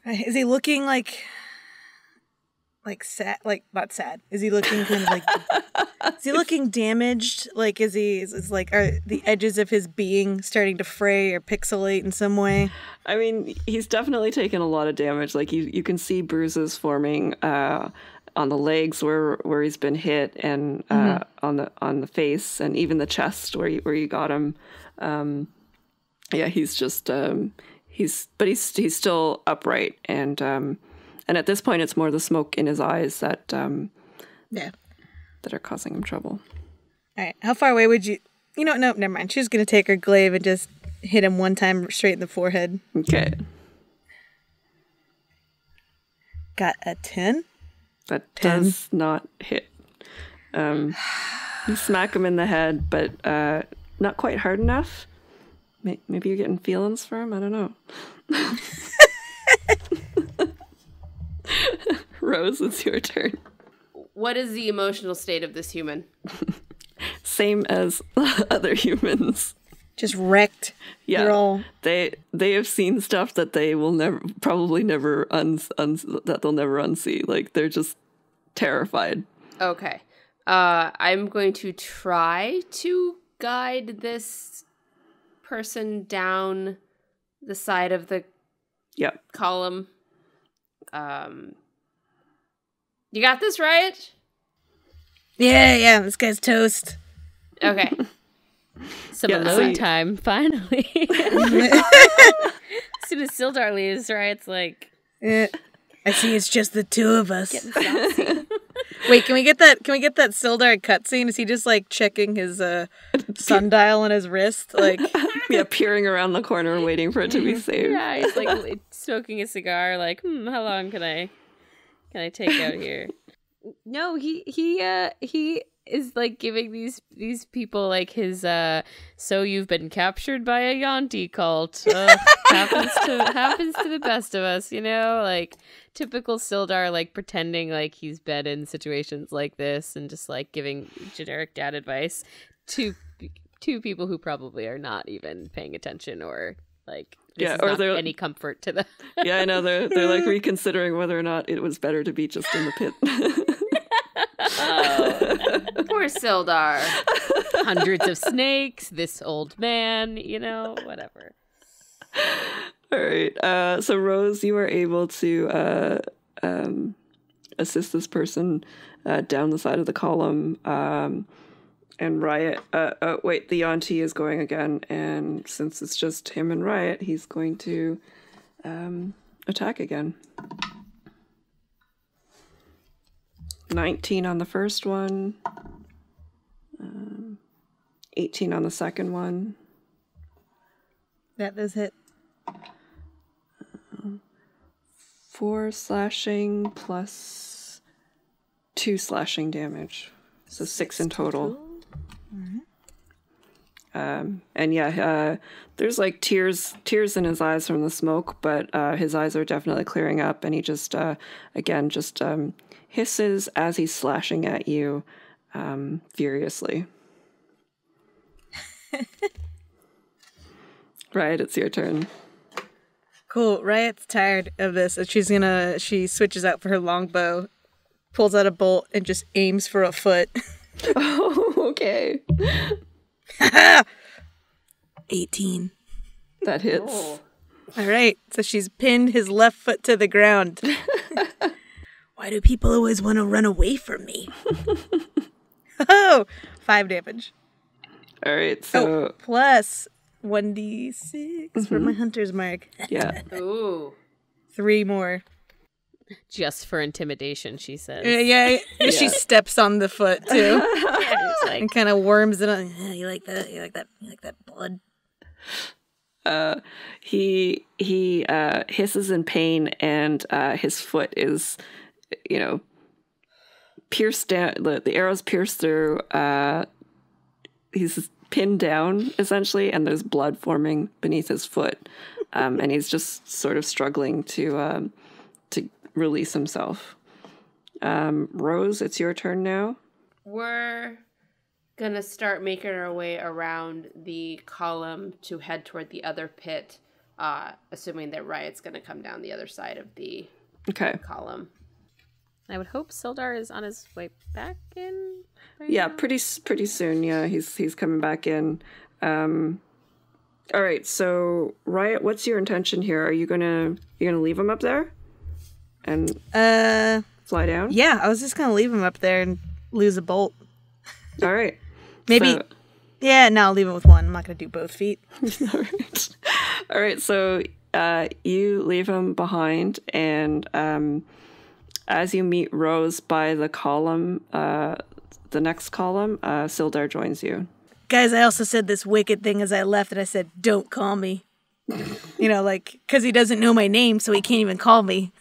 Is he looking like sad? Like not sad. Is he looking kind of like? Is he looking damaged? Like is like are the edges of his being starting to fray or pixelate in some way? I mean, he's definitely taken a lot of damage. Like you can see bruises forming on the legs where he's been hit, and on the face, and even the chest where you got him. Yeah, he's just he's still upright, and at this point it's more the smoke in his eyes that that are causing him trouble. All right, how far away would you? You know, nope, never mind. She's gonna take her glaive and just hit him one time straight in the forehead. Okay. Got a 10. That 10. Does not hit. You smack him in the head, but not quite hard enough. Maybe you're getting feelings for him? I don't know. Rose, it's your turn. What is the emotional state of this human? Same as other humans. Just wrecked. Yeah, they have seen stuff that they will never that they'll never unsee. Like they're just terrified. Okay, I'm going to try to guide this person down the side of the column. You got this, right? Yeah. This guy's toast. Okay. Some alone time, finally. As soon as Sildar leaves, right? It's like... I see it's just the two of us. Wait, can we get that Sildar cutscene? Is he just like checking his sundial on his wrist? Like peering around the corner waiting for it to be saved. Yeah, he's like smoking a cigar, like, how long can I take out here? No, he is like giving these people like his so you've been captured by a Yaun-ti cult. Happens to the best of us, you know, like typical Sildar, like pretending like he's been in situations like this and just like giving generic dad advice to people who probably are not even paying attention or like this is not any comfort to them. Yeah, I know they're like reconsidering whether or not it was better to be just in the pit. Poor Sildar. Hundreds of snakes, this old man, you know, whatever. All right. So Rose, you are able to assist this person down the side of the column. And Riot, wait, the Yaun-ti is going again, and since it's just him and Riot, he's going to attack again. 19 on the first one, 18 on the second one. That does hit. 4 slashing plus 2 slashing damage, so 6 in total. And there's like tears in his eyes from the smoke, but his eyes are definitely clearing up, and he just hisses as he's slashing at you furiously. Riot, it's your turn. Cool. Riot's tired of this, and she switches out for her longbow, pulls out a bolt, and just aims for a foot. Oh, okay. 18. That hits. Oh. All right. So she's pinned his left foot to the ground. Why do people always want to run away from me? 5 damage. All right. So plus 1d6 for my hunter's mark. Yeah. Ooh. 3 more. Just for intimidation, she says. Yeah. She steps on the foot too. Like, and kind of worms it on. You like that? You like that blood? He hisses in pain, and his foot is, pierced down. The arrows pierce through. He's pinned down essentially, and there's blood forming beneath his foot, and he's just sort of struggling to release himself. Rose, it's your turn now. We're gonna start making our way around the column to head toward the other pit, assuming that Riot's gonna come down the other side of the column. I would hope Sildar is on his way back in. Yeah, pretty soon. Yeah, he's coming back in. All right, so Riot, what's your intention here? Are you gonna leave him up there and fly down? Yeah, I was just gonna leave him up there and lose a bolt. All right, maybe. Yeah, no, I'll leave it with one. I'm not gonna do both feet. All right. So you leave him behind, and as you meet Rose by the column, the next column, Sildar joins you. Guys, I also said this wicked thing as I left, and I said, "Don't call me." You know, like, because he doesn't know my name, so he can't even call me.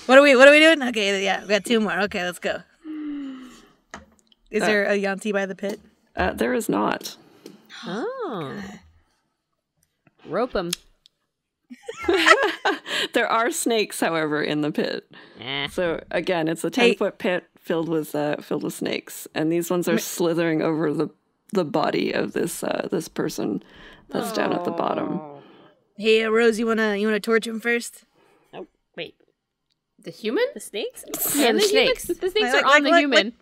What are we doing? Okay, yeah, we got 2 more. Okay, let's go. Is there a Yaun-ti by the pit? There is not. Oh. Rope him. There are snakes, however, in the pit. So again, it's a 10-foot pit filled with snakes, and these ones are slithering over the body of this person that's down at the bottom. Hey, Rose, you wanna torch him first? Oh, wait. The human? The snakes? Yeah, the snakes. The snakes are on the human.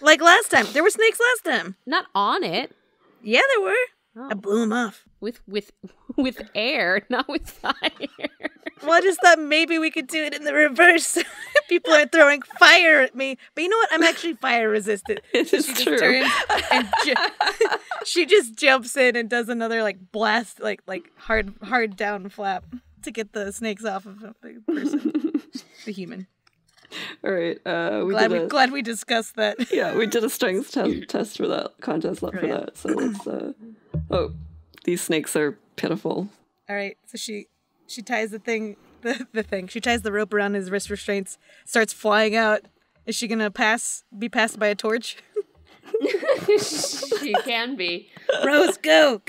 Like last time. There were snakes last time. Not on it. Yeah, there were. Oh. I blew them off. With air, not with fire. Well, I just thought maybe we could do it in the reverse. People are throwing fire at me. But you know what? I'm actually fire resistant. It is true. Turns and she just jumps in and does another like blast, like hard down flap to get the snakes off of the person, the human. All right. Glad we discussed that. Yeah, we did a strength test for that contest for that. So let's. These snakes are pitiful. All right. So she ties the thing. She ties the rope around his wrist restraints. Starts flying out. Is she gonna be passed by a torch? She can be. Rose, go.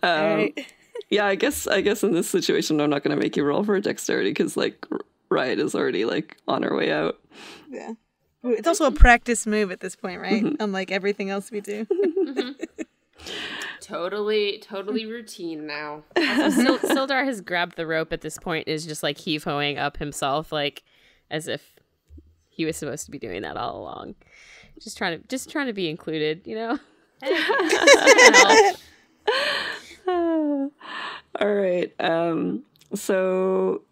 All right. Yeah, I guess in this situation, I'm not going to make you roll for dexterity because like Riot is already like on her way out. Yeah, it's also a practice move at this point, right? Unlike everything else we do. Totally routine now. Sildar has grabbed the rope at this point, is just like heave-hoing up himself, like as if he was supposed to be doing that all along. Just trying to be included, you know. All right. So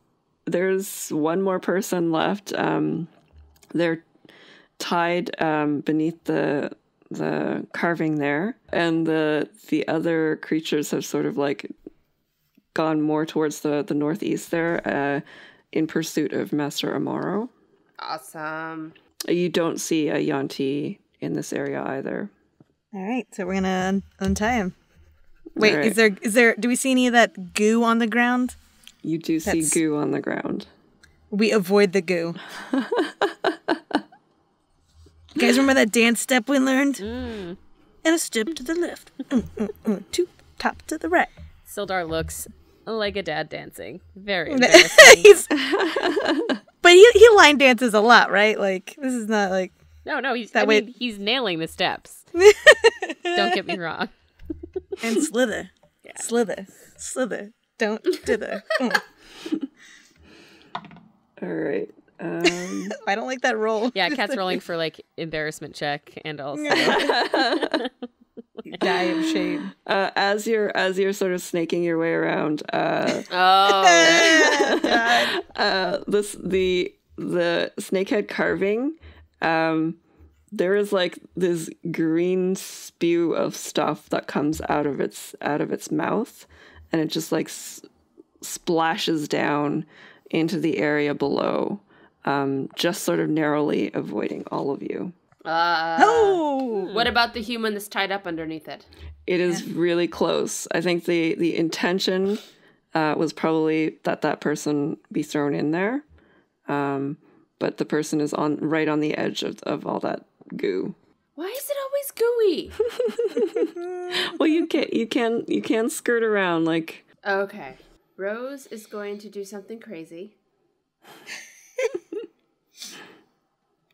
there's one more person left. They're tied beneath the carving there, and the other creatures have sort of like gone more towards the northeast there, in pursuit of Master Aumaro. Awesome. You don't see a Yaun-ti in this area either. All right, so we're gonna untie him. Wait, right. is there? Do we see any of that goo on the ground? You do see goo on the ground. We avoid the goo. You guys remember that dance step we learned? And a step to the left, two top to the right. Sildar looks like a dad dancing. Very embarrassing. But he line dances a lot, right? Like this is not like no. He's nailing the steps. Don't get me wrong. And slither. Yeah. Slither. Don't dither. All right. I don't like that roll. Yeah, Kat's rolling for like embarrassment check and also die of shame. As you're sort of snaking your way around, the snakehead carving, there is like this green spew of stuff that comes out of its mouth, and it just like splashes down into the area below, just sort of narrowly avoiding all of you. What about the human that's tied up underneath it? It is really close. I think the intention was probably that person be thrown in there, but the person is right on the edge of all that goo. Why is it always gooey? Well, you can skirt around like. Okay. Rose is going to do something crazy.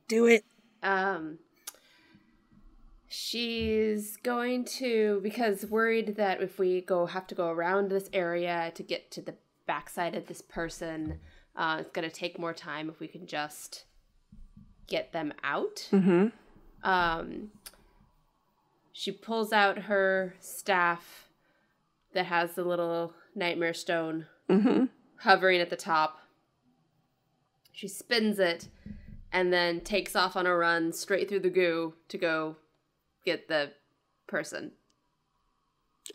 Do it. She's going to, because worried that if we have to go around this area to get to the backside of this person, it's going to take more time if we can just get them out. She pulls out her staff that has the little nightmare stone hovering at the top. She spins it and then takes off on a run straight through the goo to go get the person.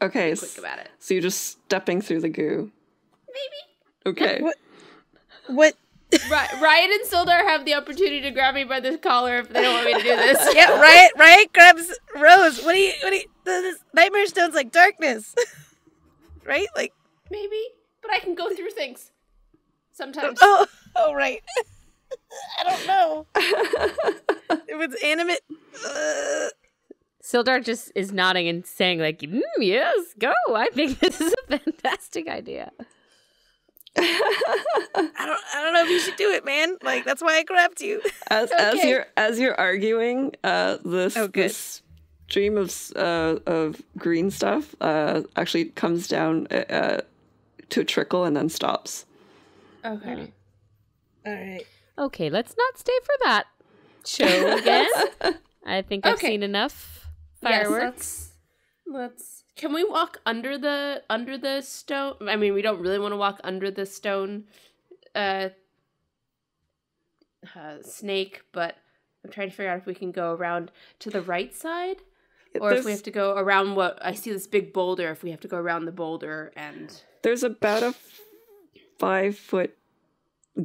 Okay. Quick about it. So you're just stepping through the goo. Maybe. Okay. What? Riot and Sildar have the opportunity to grab me by the collar if they don't want me to do this. Yeah, Riot grabs Rose. What do you, this nightmare stone's like darkness. Right? Like. Maybe, but I can go through things. Sometimes. Oh, right. I don't know. If it's animate. Sildar just is nodding and saying, like, yes, go. I think this is a fantastic idea. I don't know if you should do it, man. Like, that's why I grabbed you. As you're arguing, this stream of green stuff actually comes down to a trickle and then stops. Okay. All right. Okay, let's not stay for that show again. I think I've seen enough fireworks. Yes, let's. Can we walk under the stone? I mean, we don't really want to walk under the stone snake, but I'm trying to figure out if we can go around to the right side, or if we have to go around what I see this big boulder. If we have to go around the boulder, and there's about a 5-foot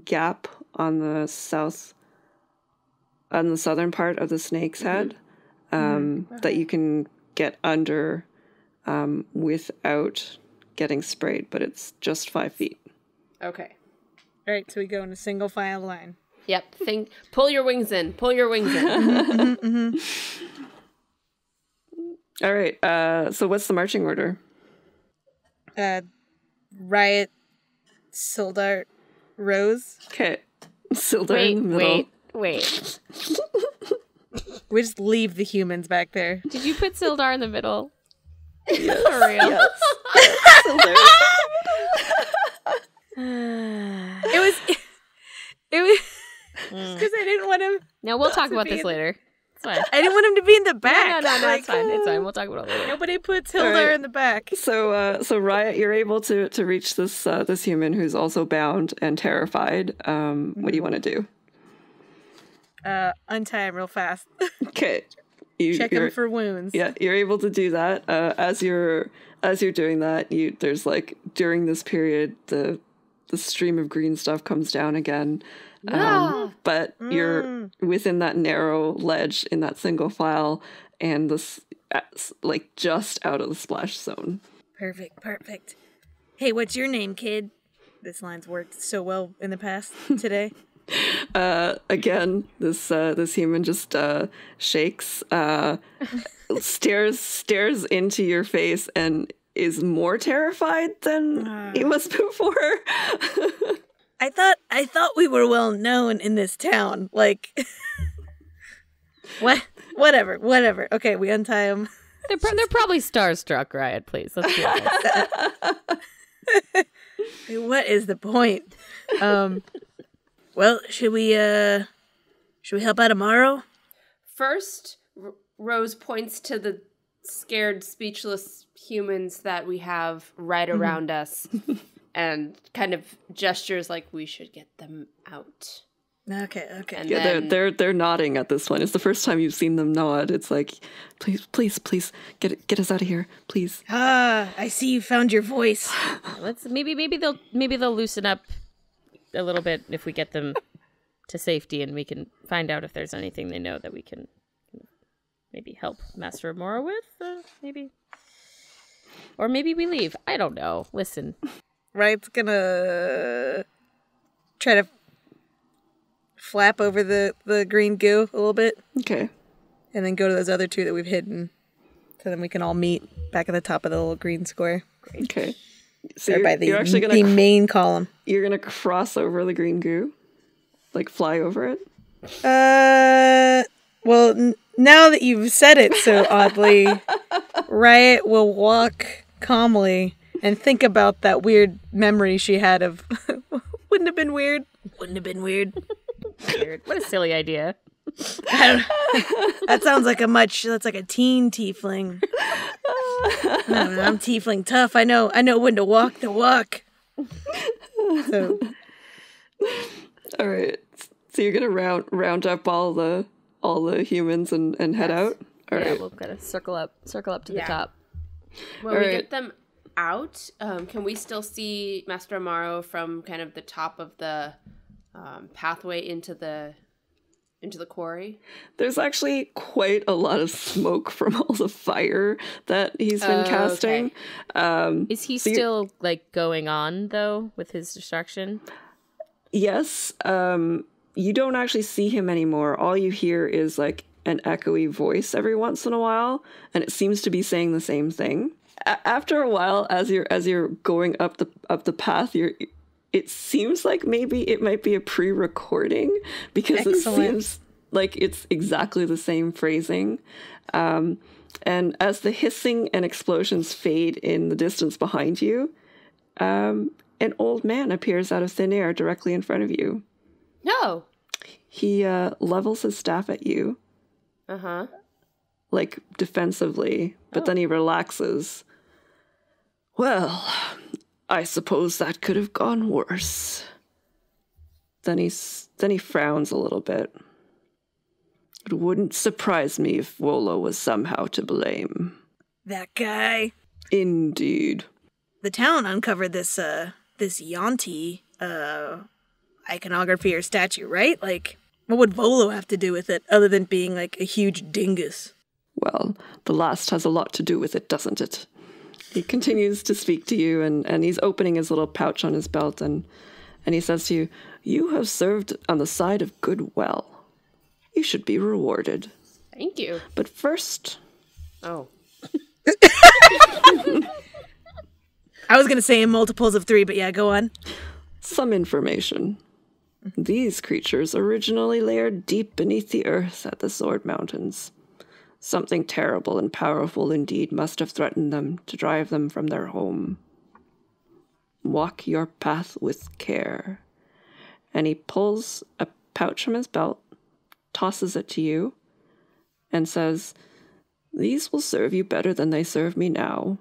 gap on the southern part of the snake's head that you can get under without getting sprayed, but it's just 5 feet. Okay. All right, so we go in a single file line. Yep. Pull your wings in. Pull your wings in. All right. So what's the marching order? Riot, Sildar, Rose. Okay. Sildar in the middle. Wait. We just leave the humans back there. Did you put Sildar in the middle? Yes. For real? Yes. Sildar. It was because I didn't want him. No, we'll talk about this later. It's fine. I didn't want him to be in the back. No, it's fine. It's fine. We'll talk about it later. Nobody puts Sildar in the back. So Riot, you're able to reach this human who's also bound and terrified. What do you want to do? Untie him real fast. Okay. Check him for wounds. Yeah, you're able to do that. As you're doing that, there's like during this period the stream of green stuff comes down again. But you're within that narrow ledge in that single file, and this like just out of the splash zone. Perfect. Hey, what's your name, kid? This line's worked so well in the past today. Again, this human just shakes, stares into your face, and is more terrified than he was before. I thought we were well known in this town. Like, what? Whatever. Okay, we untie him. They're probably starstruck, Riot. Please, let's be honest. What is the point? Well, should we help out Aumaro? First, Rose points to the scared, speechless humans that we have right around us, and kind of gestures like we should get them out. Okay. And Yeah, then, they're nodding at this point. It's the first time you've seen them nod. It's like, please, get us out of here, please. I see you found your voice. Let's maybe they'll loosen up a little bit if we get them to safety, and we can find out if there's anything they know that we can maybe help Master Aumaro with. Or maybe we leave. I don't know. Listen. Riot's gonna try to flap over the green goo a little bit. Okay. And then go to those other two that we've hidden. So then we can all meet back at the top of the little green square. Okay. So or by the main column. You're going to cross over the green goo? Like fly over it? Well, now that you've said it so oddly, Riot will walk calmly and think about that weird memory she had of wouldn't have been weird. Wouldn't have been weird. Weird. What a silly idea. That sounds like that's like a teen tiefling. No, I'm tiefling tough. I know when to walk the walk. So, all right. So you're gonna round up all the humans and head out. All right. We'll kind of circle up to the top. When we get them out, can we still see Master Aumaro from kind of the top of the pathway into the quarry? There's actually quite a lot of smoke from all the fire that he's been casting. Okay. Is he still like going on though with his distraction? Yes. You don't actually see him anymore. All you hear is like an echoey voice every once in a while, and it seems to be saying the same thing. After a while, as you're going up the path, it seems like maybe it might be a pre-recording because Excellent. It seems like it's exactly the same phrasing. And as the hissing and explosions fade in the distance behind you, an old man appears out of thin air directly in front of you. No. He levels his staff at you. Uh-huh. Like defensively, but then he relaxes. Well, I suppose that could have gone worse. Then he frowns a little bit. It wouldn't surprise me if Volo was somehow to blame. That guy. Indeed. The town uncovered this Yaun-ti iconography or statue, right? Like, what would Volo have to do with it other than being like a huge dingus? Well, the last has a lot to do with it, doesn't it? He continues to speak to you, and he's opening his little pouch on his belt, and he says to you, "You have served on the side of goodwill. You should be rewarded." Thank you. But first... Oh. I was going to say in multiples of 3, but yeah, go on. Some information. These creatures originally laired deep beneath the earth at the Sword Mountains. Something terrible and powerful indeed must have threatened them to drive them from their home. Walk your path with care. And he pulls a pouch from his belt, tosses it to you, and says, "These will serve you better than they serve me now.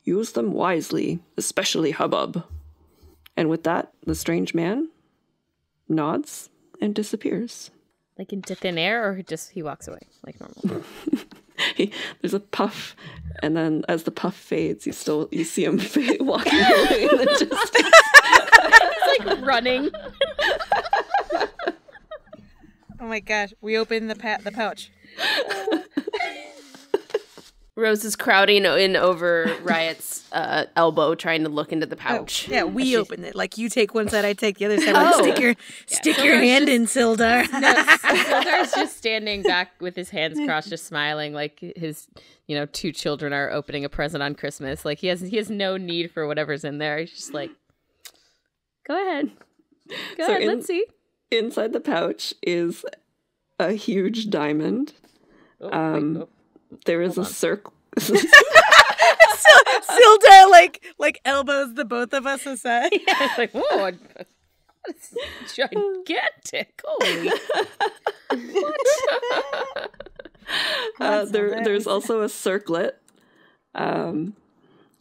Use them wisely, especially Hubbub." And with that, the strange man nods and disappears. Like into thin air, or just he walks away like normal? There's a puff, and then as the puff fades, you see him walking away in the distance. He's like running. Oh my gosh! We open the pouch. Rose is crowding in over Riot's elbow, trying to look into the pouch. Oh, yeah, we open it. Like, you take one side, I take the other side. Like, stick your hand in, Sildar. No, Sildar's just standing back with his hands crossed, just smiling, like his 2 children are opening a present on Christmas. Like, he has no need for whatever's in there. He's just like, go ahead. Go ahead, let's see. Inside the pouch is a huge diamond. There is a circle. Sildar like elbows the both of us aside. Yeah, it's like, whoa, that's gigantic. Holy. There's also a circlet,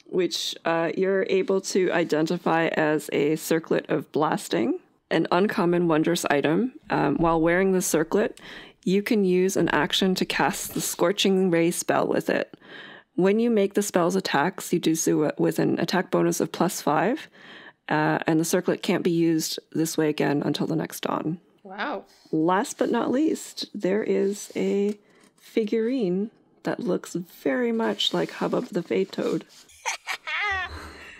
which you're able to identify as a circlet of blasting, an uncommon wondrous item. While wearing the circlet, you can use an action to cast the Scorching Ray spell with it. When you make the spell's attacks, you do so with an attack bonus of +5, and the circlet can't be used this way again until the next dawn. Wow. Last but not least, there is a figurine that looks very much like Hubbub the Fade Toad.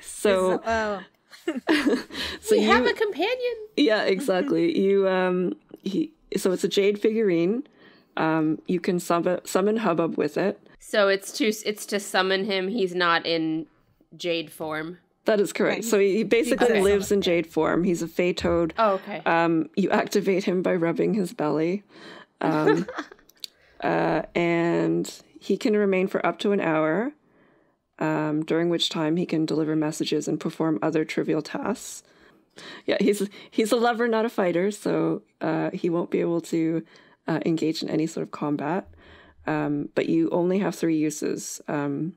So we have a companion. Yeah, exactly. So it's a jade figurine. You can summon Hubbub with it. So it's to summon him. He's not in jade form. That is correct. Right. So he basically lives in Okay. jade form. He's a fey toad. Oh, okay. You activate him by rubbing his belly. And he can remain for up to an hour, during which time he can deliver messages and perform other trivial tasks. Yeah, he's a lover, not a fighter, so he won't be able to engage in any sort of combat. But you only have 3 uses, and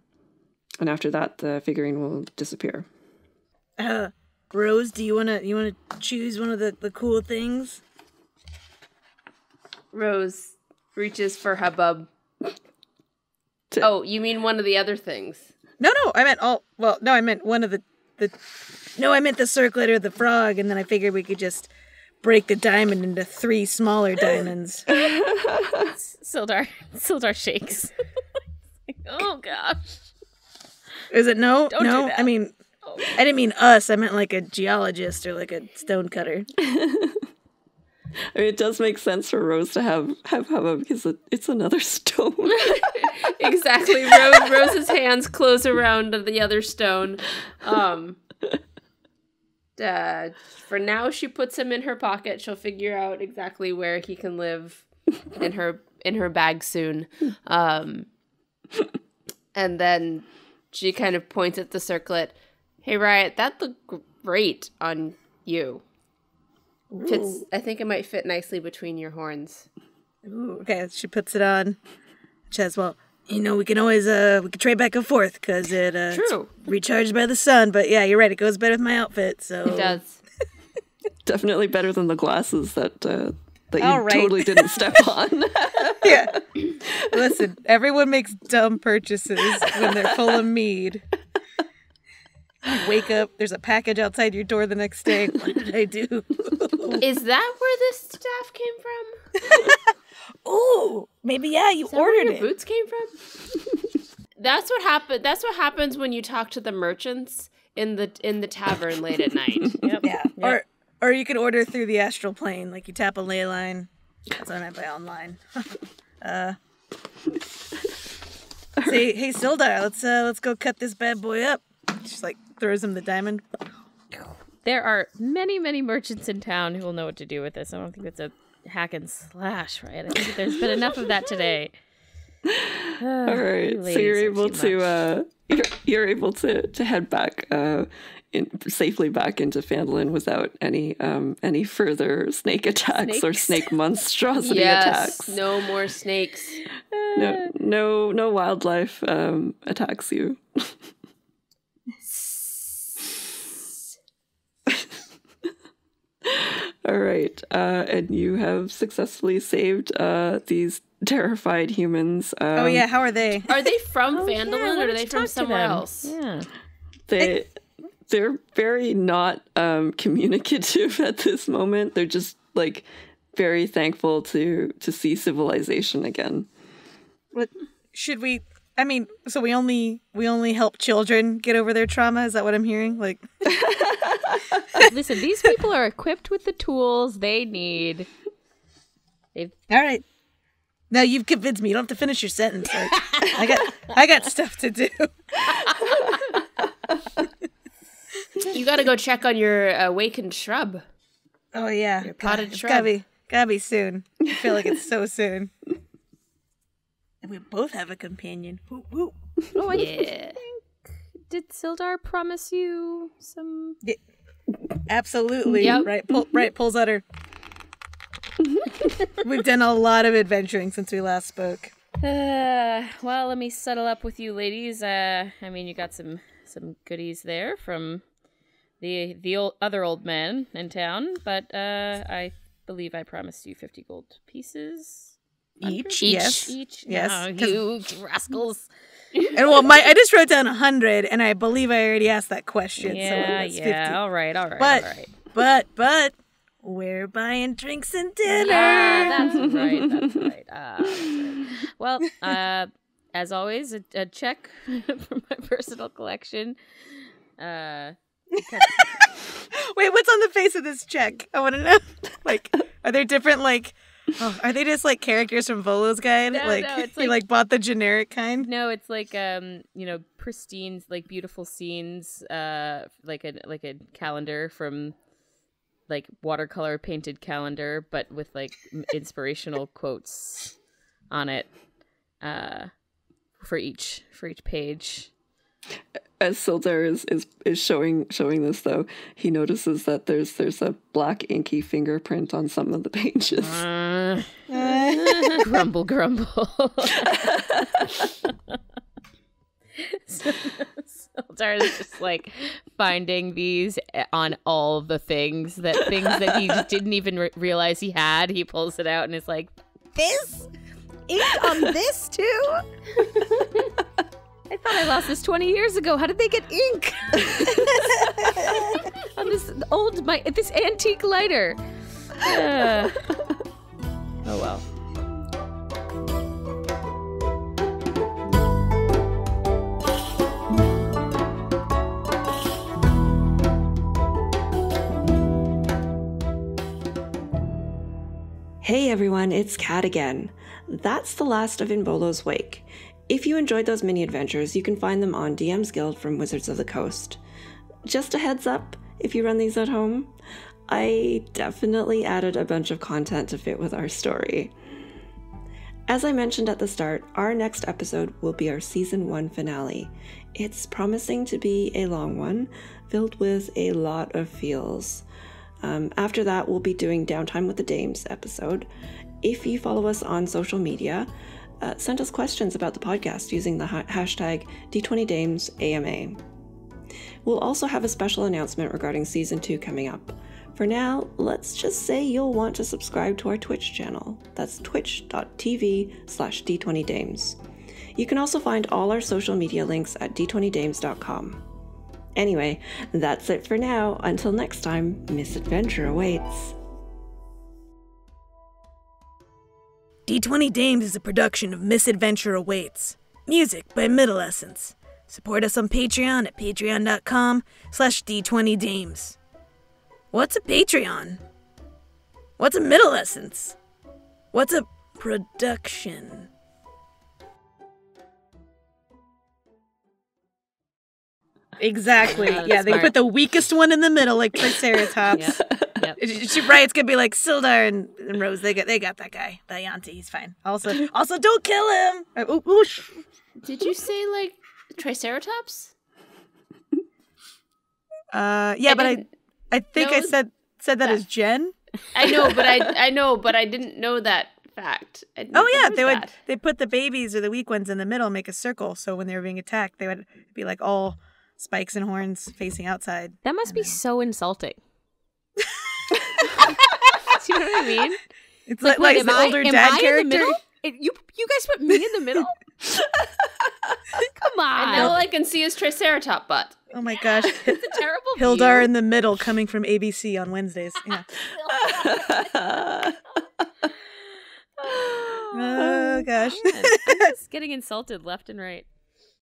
after that, the figurine will disappear. Rose, do you wanna choose one of the cool things? Rose reaches for Hubbub. Oh, you mean one of the other things? No, I meant all. Well, no, I meant one of the. No, I meant the circlet or the frog, and then I figured we could just break the diamond into 3 smaller diamonds. Sildar shakes. Oh gosh. Is it no? Don't no, do that. I mean, I didn't mean us. I meant like a geologist or like a stonecutter. I mean, it does make sense for Rose to have Hubba because it's another stone. Exactly. Rose's hands close around the other stone. For now, she puts him in her pocket. She'll figure out exactly where he can live in her bag soon. And then she kind of points at the circlet. Hey, Riot, that looked great on you. Fits. I think it might fit nicely between your horns. Ooh, okay, she puts it on. She says, well, we can always, we can trade back and forth because it's True. recharged by the sun. But yeah, you're right. It goes better with my outfit. So It does. Definitely better than the glasses that you All right. totally didn't step on. Yeah. Listen, everyone makes dumb purchases when they're full of mead. You wake up, there's a package outside your door the next day. What did I do? Is that where this staff came from? Ooh, maybe you Is that where ordered your it. boots came from? That's what happened. That's what happens when you talk to the merchants in the tavern late at night. Yep. Yeah. Or you can order through the astral plane, like you tap a ley line. That's what I meant by online. Say, hey Sildar, let's go cut this bad boy up. She like throws him the diamond. There are many, many merchants in town who will know what to do with this. I don't think it's a hack and slash, right? I think there's been enough of that today. All right, so you're able to head back safely back into Phandalin without any further snake attacks or snake monstrosity attacks. No more snakes. No wildlife attacks you. All right, and you have successfly saved these terrified humans. Oh yeah, how are they? Are they from Phandalin or are they from somewhere else? Yeah. They're very not communicative at this moment. They're just like very thankful to see civilization again. What should we? I mean, so we only help children get over their trauma. Is that what I'm hearing? Like, Listen, these people are equipped with the tools they need. all right. Now you've convinced me. You don't have to finish your sentence. Like, I got stuff to do. You got to go check on your awakened shrub. Oh yeah, Your potted it's shrub. gotta be soon. I feel like it's so soon. And we both have a companion. Whoop, whoop. Oh, Yeah. did Sildar promise you some? Yeah, absolutely. Yep. Right. Pulls at her. We've done a lot of adventuring since we last spoke. Well, let me settle up with you ladies. I mean, you got some goodies there from the other old man in town, but I believe I promised you 50 gold pieces. Each? Yes. Yes. Oh, you rascals. And well, I just wrote down 100, and I believe I already asked that question. Yeah, so that's 50. All right. But we're buying drinks and dinner. That's right. Well, as always, a check for my personal collection. Wait, what's on the face of this check? I want to know. Like, are there different like Oh, are they just like characters from Volo's Guide? No, like, no, it's you like bought the generic kind? No, it's like pristine, like beautiful scenes, like a calendar from like watercolor painted calendar, but with like inspirational quotes on it for each page. As Sildar is showing this, though, he notices that there's a black inky fingerprint on some of the pages. Grumble, grumble. Sildar is just like finding these on all the things that he just didn't even realize he had. He pulls it out and is like, This? Ink on this too? I thought I lost this 20 years ago. How did they get ink on this antique lighter? Oh well. Hey everyone, it's Kat again. That's the last of In Volo's Wake. If you enjoyed those mini adventures, you can find them on DM's Guild from Wizards of the Coast. Just a heads up, if you run these at home, I definitely added a bunch of content to fit with our story. As I mentioned at the start, our next episode will be our Season 1 finale. It's promising to be a long one, filled with a lot of feels. After that, we'll be doing Downtime with the Dames episode. If you follow us on social media, send us questions about the podcast using the hashtag D20DamesAMA. We'll also have a special announcement regarding Season 2 coming up. For now, let's just say you'll want to subscribe to our Twitch channel. That's twitch.tv/D20Dames. You can also find all our social media links at d20dames.com. Anyway, that's it for now. Until next time, Misadventure awaits. D20 Dames is a production of Misadventure Awaits. Music by Middle Essence. Support us on Patreon at patreon.com/D20Dames. What's a Patreon? What's a Middle Essence? What's a production? Exactly. Yeah, they put the weakest one in the middle, like Triceratops. Yep. It's gonna be like Sildar and Rose. They got that guy, the Yaun-ti. He's fine. Also, don't kill him. Did you say like Triceratops? Yeah, but I think I said that as Jen. I know, but I didn't know that fact. They put the babies or the weak ones in the middle, make a circle, so when they were being attacked, they would be like all spikes and horns facing outside. That must be so insulting. Do you know what I mean? It's like the older dad character. You guys put me in the middle? Come on. And all I can see is Triceratops butt. Oh my gosh. It's a terrible Sildar view. in the middle, coming from ABC on Wednesdays. Yeah. Oh gosh. I'm just getting insulted left and right.